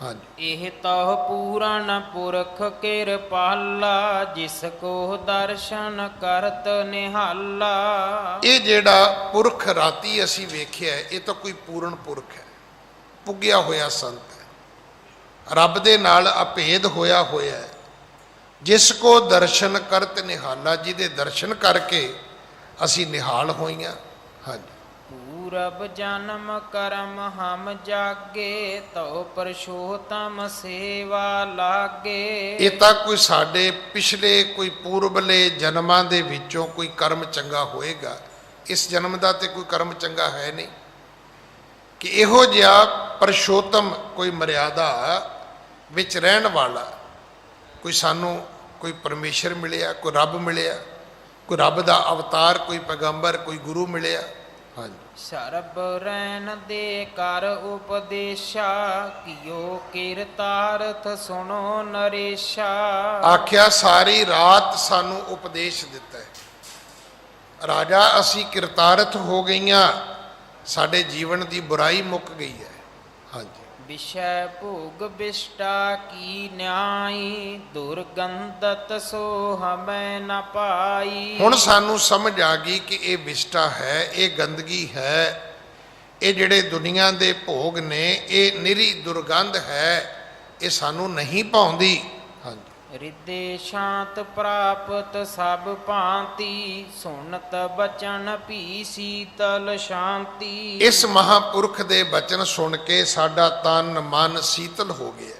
ਹਾਂਜੀ। ਇਹ ਤਹ ਪੂਰਨ ਪੁਰਖ ਕਿਰਪਾਲਾ, ਜਿਸ ਕੋ ਦਰਸ਼ਨ ਕਰਤ ਨਿਹਾਲਾ। ਇਹ ਜਿਹੜਾ ਪੁਰਖ ਰਾਤੀ ਅਸੀਂ ਵੇਖਿਆ, ਇਹ ਤਾਂ ਕੋਈ ਪੂਰਨ ਪੁਰਖ ਹੈ, ਪੁੱਗਿਆ ਹੋਇਆ ਸੰਤ ਹੈ, ਰੱਬ ਦੇ ਨਾਲ ਅਭੇਦ ਹੋਇਆ ਹੈ। ਜਿਸ ਕੋ ਦਰਸ਼ਨ ਕਰਤ ਨਿਹਾਲਾ, ਜਿਹਦੇ ਦਰਸ਼ਨ ਕਰਕੇ ਅਸੀਂ ਨਿਹਾਲ ਹੋਈਆਂ। ਹਾਂਜੀ। ਪੂਰਬ ਜਨਮ ਕਰਮ ਹਮ ਜਾਗੇ, ਤਉ ਪਰਸ਼ੋਤਮ ਸੇਵਾ ਲਾਗੇ। ਇਹ ਤਾਂ ਕੋਈ ਸਾਡੇ ਪਿਛਲੇ ਕੋਈ ਪੂਰਬਲੇ ਜਨਮਾਂ ਦੇ ਵਿੱਚੋਂ ਕੋਈ ਕਰਮ ਚੰਗਾ ਹੋਏਗਾ। ਇਸ ਜਨਮ ਦਾ ਤੇ ਕੋਈ ਕਰਮ ਚੰਗਾ ਹੈ ਨਹੀਂ ਕਿ ਇਹੋ ਜਿਹਾ ਪਰਸ਼ੋਤਮ ਕੋਈ ਮਰਿਆਦਾ ਵਿੱਚ ਰਹਿਣ ਵਾਲਾ ਕੋਈ ਸਾਨੂੰ ਕੋਈ ਪਰਮੇਸ਼ਰ ਮਿਲਿਆ, ਕੋਈ ਰੱਬ ਮਿਲਿਆ, ਕੋਈ ਰੱਬ ਦਾ ਅਵਤਾਰ, ਕੋਈ ਪੈਗੰਬਰ, ਕੋਈ ਗੁਰੂ ਮਿਲਿਆ। ਹਾਂਜੀ। ਸਰਬ ਰੈਨ ਦੇ ਕਰ ਉਪਦੇਸ਼ਾ, ਕਿਓ ਕੀਰਤਾਰਥ ਸੁਣੋ ਨਰੇਸ਼ਾ। ਆਖਿਆ ਸਾਰੀ ਰਾਤ ਸਾਨੂੰ ਉਪਦੇਸ਼ ਦਿੱਤਾ ਹੈ। ਰਾਜਾ ਅਸੀਂ ਕਿਰਤਾਰਥ ਹੋ ਗਈਆਂ, ਸਾਡੇ ਜੀਵਨ ਦੀ ਬੁਰਾਈ ਮੁੱਕ ਗਈ ਹੈ। ਹਾਂਜੀ। ਵਿਸ਼ੈ ਭੋਗ ਵਿਸ਼ਟਾ ਕੀ ਨਿਆਈ, ਦੁਰਗੰਧਤ ਸੋ ਹਮੈ ਨ ਪਾਈ। ਹੁਣ ਸਾਨੂੰ ਸਮਝ ਆ ਗਈ ਕਿ ਇਹ ਵਿਸ਼ਟਾ ਹੈ, ਇਹ ਗੰਦਗੀ ਹੈ, ਇਹ ਜਿਹੜੇ ਦੁਨੀਆ ਦੇ ਭੋਗ ਨੇ ਇਹ ਨਿਰੀ ਦੁਰਗੰਧ ਹੈ, ਇਹ ਸਾਨੂੰ ਨਹੀਂ ਭਾਉਂਦੀ। ਹਾਂਜੀ। ਰਿਦੇ ਸ਼ਾਂਤ ਪ੍ਰਾਪਤ ਸਭ ਭਾਂਤੀ, ਸੁਣਤ ਬਚਨ ਭੀ ਸੀਤਲ ਸ਼ਾਂਤੀ। ਇਸ ਮਹਾਪੁਰਖ ਦੇ ਬਚਨ ਸੁਣ ਕੇ ਸਾਡਾ ਤਨ ਮਨ ਸੀਤਲ ਹੋ ਗਿਆ,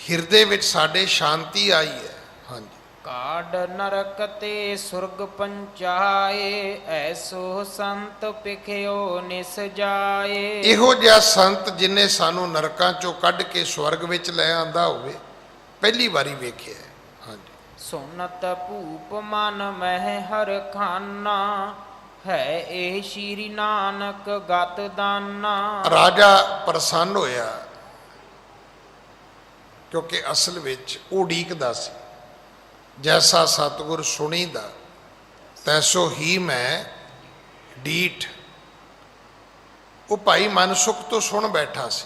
ਹਿਰਦੇ ਵਿੱਚ ਸਾਡੇ ਸ਼ਾਂਤੀ ਆਈ ਹੈ। ਹਾਂਜੀ। ਕਾਢ ਨਰਕ ਤੇ ਸੁਰਗ ਪੰਚਾਏ, ਐਸੋ ਸੰਤ ਪਿਖਿਓ ਨਿਸ ਜਾਏ। ਇਹੋ ਜਿਹਾ ਸੰਤ ਜਿਨੇ ਸਾਨੂੰ ਨਰਕਾਂ ਚੋਂ ਕੱਢ ਕੇ ਸਵਰਗ ਵਿੱਚ ਲੈ ਆਂਦਾ ਹੋਵੇ, ਪਹਿਲੀ ਵਾਰੀ ਵੇਖਿਆ। ਹਾਂਜੀ। ਸੁਨਤ ਭੂਪ ਮਨ ਮਹਿ ਹਰ ਖਾਨਾ, ਹੈ ਇਹ ਸ਼੍ਰੀ ਨਾਨਕ ਗਤ ਦਾਨਾ। ਰਾਜਾ ਪ੍ਰਸੰਨ ਹੋਇਆ, ਕਿਉਂਕਿ ਅਸਲ ਵਿੱਚ ਉਹ ਉਡੀਕਦਾ ਸੀ, ਜੈਸਾ ਸਤਿਗੁਰ ਸੁਣੀਦਾ ਤੈਸੋ ਹੀ ਮੈਂ ਡੀਠ। ਉਹ ਭਾਈ ਮਨਸੁਖ ਤੋਂ ਸੁਣ ਬੈਠਾ ਸੀ,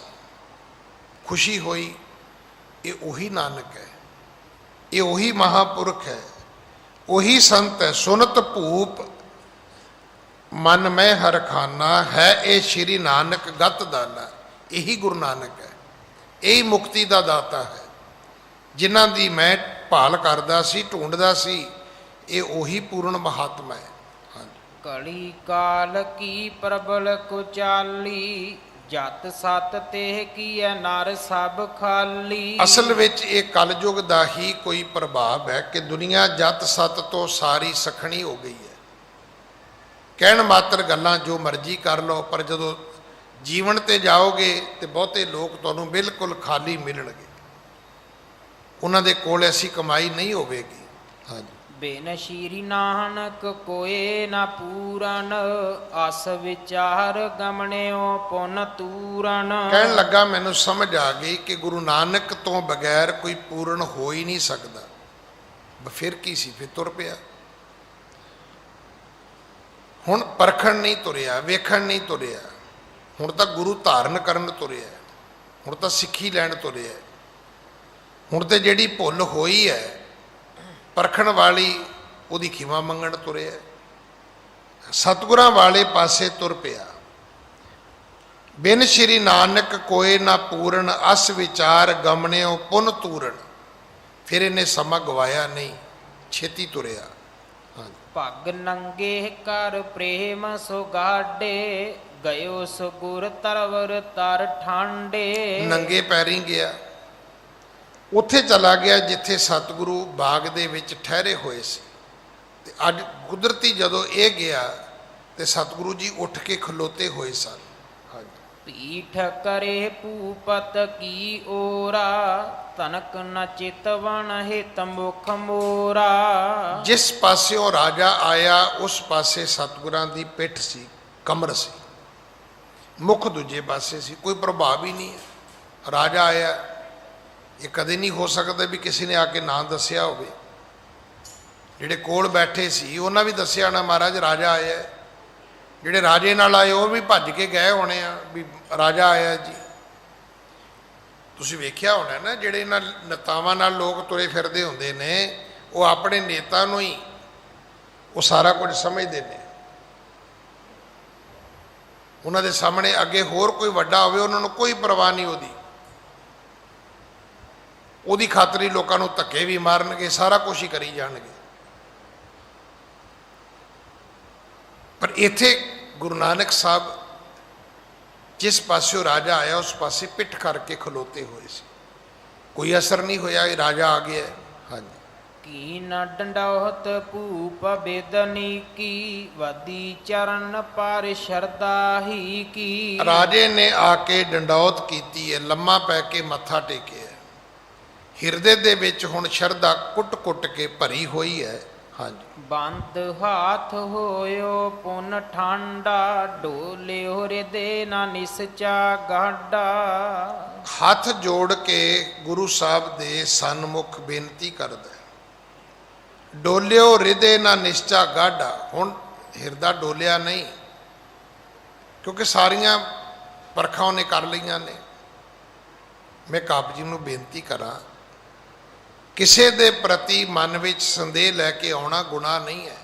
ਖੁਸ਼ੀ ਹੋਈ। ਇਹ ਉਹੀ ਨਾਨਕ ਹੈ, ਇਹ ਉਹੀ ਮਹਾਪੁਰਖ ਹੈ, ਉਹੀ ਸੰਤ ਹੈ। ਸੁਨਤ ਭੂਪ ਮਨ ਮੈਂ ਹਰ ਖਾਨਾ, ਹੈ ਇਹ ਸ਼੍ਰੀ ਨਾਨਕ ਗਤ ਦਾਨਾ। ਇਹੀ ਗੁਰੂ ਨਾਨਕ ਹੈ, ਇਹੀ ਮੁਕਤੀ ਦਾ ਦਾਤਾ ਹੈ, ਜਿਨ੍ਹਾਂ ਦੀ ਮੈਂ ਭਾਲ ਕਰਦਾ ਸੀ, ਢੂੰਡਦਾ ਸੀ। ਇਹ ਉਹੀ ਪੂਰਨ ਮਹਾਤਮਾ ਹੈ। ਹਾਂਜੀ। ਕਲੀ ਕਾਲ ਕੀ ਪ੍ਰਬਲ ਕੁਚਾਲੀ, ਜਤ ਸਤ ਤੇ ਕੀਐ ਨਰ ਸਭ ਖਾਲੀ। ਅਸਲ ਵਿੱਚ ਇਹ ਕਲਯੁਗ ਦਾ ਹੀ ਕੋਈ ਪ੍ਰਭਾਵ ਹੈ ਕਿ ਦੁਨੀਆ ਜਤ ਸਤ ਤੋਂ ਸਾਰੀ ਸਖਣੀ ਹੋ ਗਈ ਹੈ। ਕਹਿਣ ਮਾਤਰ ਗੱਲਾਂ ਜੋ ਮਰਜ਼ੀ ਕਰ ਲਓ, ਪਰ ਜਦੋਂ ਜੀਵਨ ਤੇ ਜਾਓਗੇ ਤੇ ਬਹੁਤੇ ਲੋਕ ਤੁਹਾਨੂੰ ਬਿਲਕੁਲ ਖਾਲੀ ਮਿਲਣਗੇ, ਉਹਨਾਂ ਦੇ ਕੋਲ ਐਸੀ ਕਮਾਈ ਨਹੀਂ ਹੋਵੇਗੀ। ਹਾਂਜੀ। ਬਿਨ ਸ਼੍ਰੀ ਨਾਨਕ ਕੋਏ ਨਾ ਪੂਰਨ, ਅਸ ਵਿਚਾਰ ਗਮਣਿਓ ਪੁਨ ਤੂਰਨ। ਕਹਿਣ ਲੱਗਾ ਮੈਨੂੰ ਸਮਝ ਆ ਗਈ ਕਿ ਗੁਰੂ ਨਾਨਕ ਤੋਂ ਬਗੈਰ ਕੋਈ ਪੂਰਨ ਹੋ ਹੀ ਨਹੀਂ ਸਕਦਾ। ਫਿਰ ਕੀ ਸੀ? ਫਿਰ ਤੁਰ ਪਿਆ। ਹੁਣ ਪਰਖਣ ਨਹੀਂ ਤੁਰਿਆ, ਵੇਖਣ ਨਹੀਂ ਤੁਰਿਆ, ਹੁਣ ਤਾਂ ਗੁਰੂ ਧਾਰਨ ਕਰਨ ਤੁਰਿਆ, ਹੁਣ ਤਾਂ ਸਿੱਖੀ ਲੈਣ ਤੁਰਿਆ। ਹੁਣ ਤੇ ਜਿਹੜੀ ਭੁੱਲ ਹੋਈ ਹੈ ਪਰਖਣ ਵਾਲੀ, ਉਹਦੀ ਖਿਮਾ ਮੰਗਣ ਤੁਰਿਆ, ਸਤਿਗੁਰਾਂ ਵਾਲੇ ਪਾਸੇ ਤੁਰ ਪਿਆ। ਬਿਨ ਸ਼੍ਰੀ ਨਾਨਕ ਕੋਏ ਨਾ ਪੂਰਨ, ਅਸ ਵਿਚਾਰ ਗਮਣਿਓ ਪੁਨ ਤੂਰਨ। ਫਿਰ ਇਹਨੇ ਸਮਾਂ ਗਵਾਇਆ ਨਹੀਂ, ਛੇਤੀ ਤੁਰਿਆ। ਭਗ ਨੰਗੇ ਕਰ ਪ੍ਰੇਮ ਸੁਗਾਡੇ, ਗਇਓ ਸੁਗੁਰ ਤਰਵਰ ਤਰ ਠਾਂਡੇ। ਨੰਗੇ ਪੈਰੀਂ ਗਿਆ, ਉੱਥੇ ਚਲਾ ਗਿਆ ਜਿੱਥੇ ਸਤਿਗੁਰੂ ਬਾਗ ਦੇ ਵਿੱਚ ਠਹਿਰੇ ਹੋਏ ਸੀ। ਤੇ ਅੱਜ ਕੁਦਰਤੀ ਜਦੋਂ ਇਹ ਗਿਆ ਤੇ ਸਤਿਗੁਰੂ ਜੀ ਉੱਠ ਕੇ ਖਲੋਤੇ ਹੋਏ ਸਨ। ਹਾਂਜੀ। ਪੀਠ ਕਰੇ ਭੂਪਤ ਕੀ ਓਰਾ ਤਨਕ ਨ ਚਿਤਵਨ ਹਿਤ ਮੁਖ ਮੋਰਾ। ਜਿਸ ਪਾਸਿਓਂ ਰਾਜਾ ਆਇਆ ਉਸ ਪਾਸੇ ਸਤਿਗੁਰਾਂ ਦੀ ਪਿੱਠ ਸੀ, ਕਮਰ ਸੀ, ਮੁਖ ਦੂਜੇ ਪਾਸੇ ਸੀ, ਕੋਈ ਪ੍ਰਭਾਵ ਹੀ ਨਹੀਂ ਹੈ। ਰਾਜਾ ਆਇਆ, ਇਹ ਕਦੇ ਨਹੀਂ ਹੋ ਸਕਦਾ ਵੀ ਕਿਸੇ ਨੇ ਆ ਕੇ ਨਾਂ ਦੱਸਿਆ ਹੋਵੇ। ਜਿਹੜੇ ਕੋਲ ਬੈਠੇ ਸੀ ਉਹਨਾਂ ਵੀ ਦੱਸਿਆ ਨਾ ਮਹਾਰਾਜ ਰਾਜਾ ਆਇਆ ਹੈ। ਜਿਹੜੇ ਰਾਜੇ ਨਾਲ ਆਏ ਉਹ ਵੀ ਭੱਜ ਕੇ ਗਏ ਹੋਣੇ ਆ ਵੀ ਰਾਜਾ ਆਇਆ ਜੀ। ਤੁਸੀਂ ਵੇਖਿਆ ਹੋਣਾ ਨਾ, ਜਿਹੜੇ ਇਹਨਾਂ ਨੇਤਾਵਾਂ ਨਾਲ ਲੋਕ ਤੁਰੇ ਫਿਰਦੇ ਹੁੰਦੇ ਨੇ, ਉਹ ਆਪਣੇ ਨੇਤਾ ਨੂੰ ਹੀ ਉਹ ਸਾਰਾ ਕੁਝ ਸਮਝਦੇ ਨੇ। ਉਹਨਾਂ ਦੇ ਸਾਹਮਣੇ ਅੱਗੇ ਹੋਰ ਕੋਈ ਵੱਡਾ ਹੋਵੇ, ਉਹਨਾਂ ਨੂੰ ਕੋਈ ਪਰਵਾਹ ਨਹੀਂ ਉਹਦੀ ਖਾਤਰ ਹੀ ਲੋਕਾਂ ਨੂੰ ਧੱਕੇ ਵੀ ਮਾਰਨਗੇ, ਸਾਰਾ ਕੁਝ ਹੀ ਕਰੀ ਜਾਣਗੇ। ਪਰ ਇੱਥੇ ਗੁਰੂ ਨਾਨਕ ਸਾਹਿਬ ਜਿਸ ਪਾਸਿਓਂ ਰਾਜਾ ਆਇਆ ਉਸ ਪਾਸੇ ਪਿੱਠ ਕਰਕੇ ਖਲੋਤੇ ਹੋਏ ਸੀ, ਕੋਈ ਅਸਰ ਨਹੀਂ ਹੋਇਆ ਇਹ ਰਾਜਾ ਆ ਗਿਆ। ਹਾਂਜੀ। ਕੀ ਨ ਡੰਡੋਤ ਭੂਪ ਬੇਦਨੀ ਕੀ ਵਾਦੀ ਚਰਨ ਪਰ ਸ਼ਰਦਾ ਹੀ ਕੀ। ਰਾਜੇ ਨੇ ਆ ਕੇ ਡੰਡੌਤ ਕੀਤੀ ਹੈ, ਲੰਮਾ ਪੈ ਕੇ ਮੱਥਾ ਟੇਕਿਆ। ਹਿਰਦੇ ਦੇ ਵਿੱਚ ਹੁਣ ਸ਼ਰਧਾ ਕੁੱਟ-ਕੁੱਟ ਕੇ ਭਰੀ ਹੋਈ ਹੈ। ਹਾਂਜੀ। ਬੰਦ ਹਾਥ ਹੋਇਓ ਪੁਨ ਠਾਂਡਾ ਡੋਲਿਓ ਹਿਰਦੇ ਨਾ ਨਿਸਚਾ ਗਾਡਾ। ਹੱਥ ਜੋੜ ਕੇ ਗੁਰੂ ਸਾਹਿਬ ਦੇ ਸਨਮੁਖ ਬੇਨਤੀ ਕਰਦਾ, ਡੋਲਿਓ ਹਿਰਦੇ ਨਾ ਨਿਸ਼ਚਾ ਗਾਡਾ। ਹੁਣ ਹਿਰਦਾ ਡੋਲਿਆ ਨਹੀਂ, ਕਿਉਂਕਿ ਸਾਰੀਆਂ ਪਰਖਾਂ ਉਹਨੇ ਕਰ ਲਈਆਂ ਨੇ। ਮੈਂ ਕਾਪ ਜੀ ਨੂੰ ਬੇਨਤੀ ਕਰਾਂ, ਕਿਸੇ ਦੇ ਪ੍ਰਤੀ ਮਨ ਵਿੱਚ ਸੰਦੇਹ ਲੈ ਕੇ ਆਉਣਾ ਗੁਨਾਹ ਨਹੀਂ ਹੈ।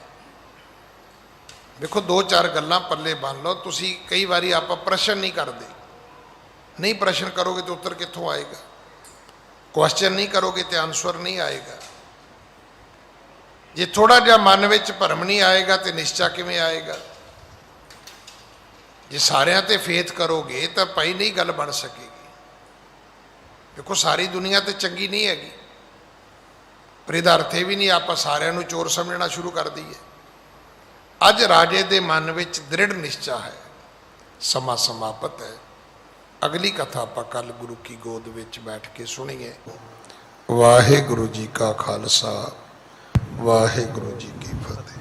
ਵੇਖੋ ਦੋ ਚਾਰ ਗੱਲਾਂ ਪੱਲੇ ਬੰਨ ਲਓ। ਤੁਸੀਂ ਕਈ ਵਾਰੀ ਆਪਾਂ ਪ੍ਰਸ਼ਨ ਨਹੀਂ ਕਰਦੇ, ਨਹੀਂ ਪ੍ਰਸ਼ਨ ਕਰੋਗੇ ਤਾਂ ਉੱਤਰ ਕਿੱਥੋਂ ਆਏਗਾ? ਕੁਐਸਚਨ ਨਹੀਂ ਕਰੋਗੇ ਤੇ ਆਨਸਰ ਨਹੀਂ ਆਏਗਾ। ਜੇ ਥੋੜਾ ਜਿਹਾ ਮਨ ਵਿੱਚ ਭਰਮ ਨਹੀਂ ਆਏਗਾ ਤੇ ਨਿਸ਼ਚਾ ਕਿਵੇਂ ਆਏਗਾ? ਜੇ ਸਾਰਿਆਂ ਤੇ ਫੇਥ ਕਰੋਗੇ ਤਾਂ ਭਾਈ ਨਹੀਂ ਗੱਲ ਬਣ ਸਕੇਗੀ। ਦੇਖੋ ਸਾਰੀ ਦੁਨੀਆ ਤੇ ਚੰਗੀ ਨਹੀਂ ਹੈਗੀ, ਪਰ ਇਹਦਾ ਅਰਥ ਇਹ ਵੀ ਨਹੀਂ ਆਪਾਂ ਸਾਰਿਆਂ ਨੂੰ ਚੋਰ ਸਮਝਣਾ ਸ਼ੁਰੂ ਕਰ ਦਈਏ। ਅੱਜ ਰਾਜੇ ਦੇ ਮਨ ਵਿੱਚ ਦ੍ਰਿੜ ਨਿਸ਼ਚਾ ਹੈ। ਸਮਾਂ ਸਮਾਪਤ ਹੈ। ਅਗਲੀ ਕਥਾ ਆਪਾਂ ਕੱਲ ਗੁਰੂ ਕੀ ਗੋਦ ਵਿੱਚ ਬੈਠ ਕੇ ਸੁਣੀਏ। ਵਾਹਿਗੁਰੂ ਜੀ ਕਾ ਖਾਲਸਾ, ਵਾਹਿਗੁਰੂ ਜੀ ਕੀ ਫਤਿਹ।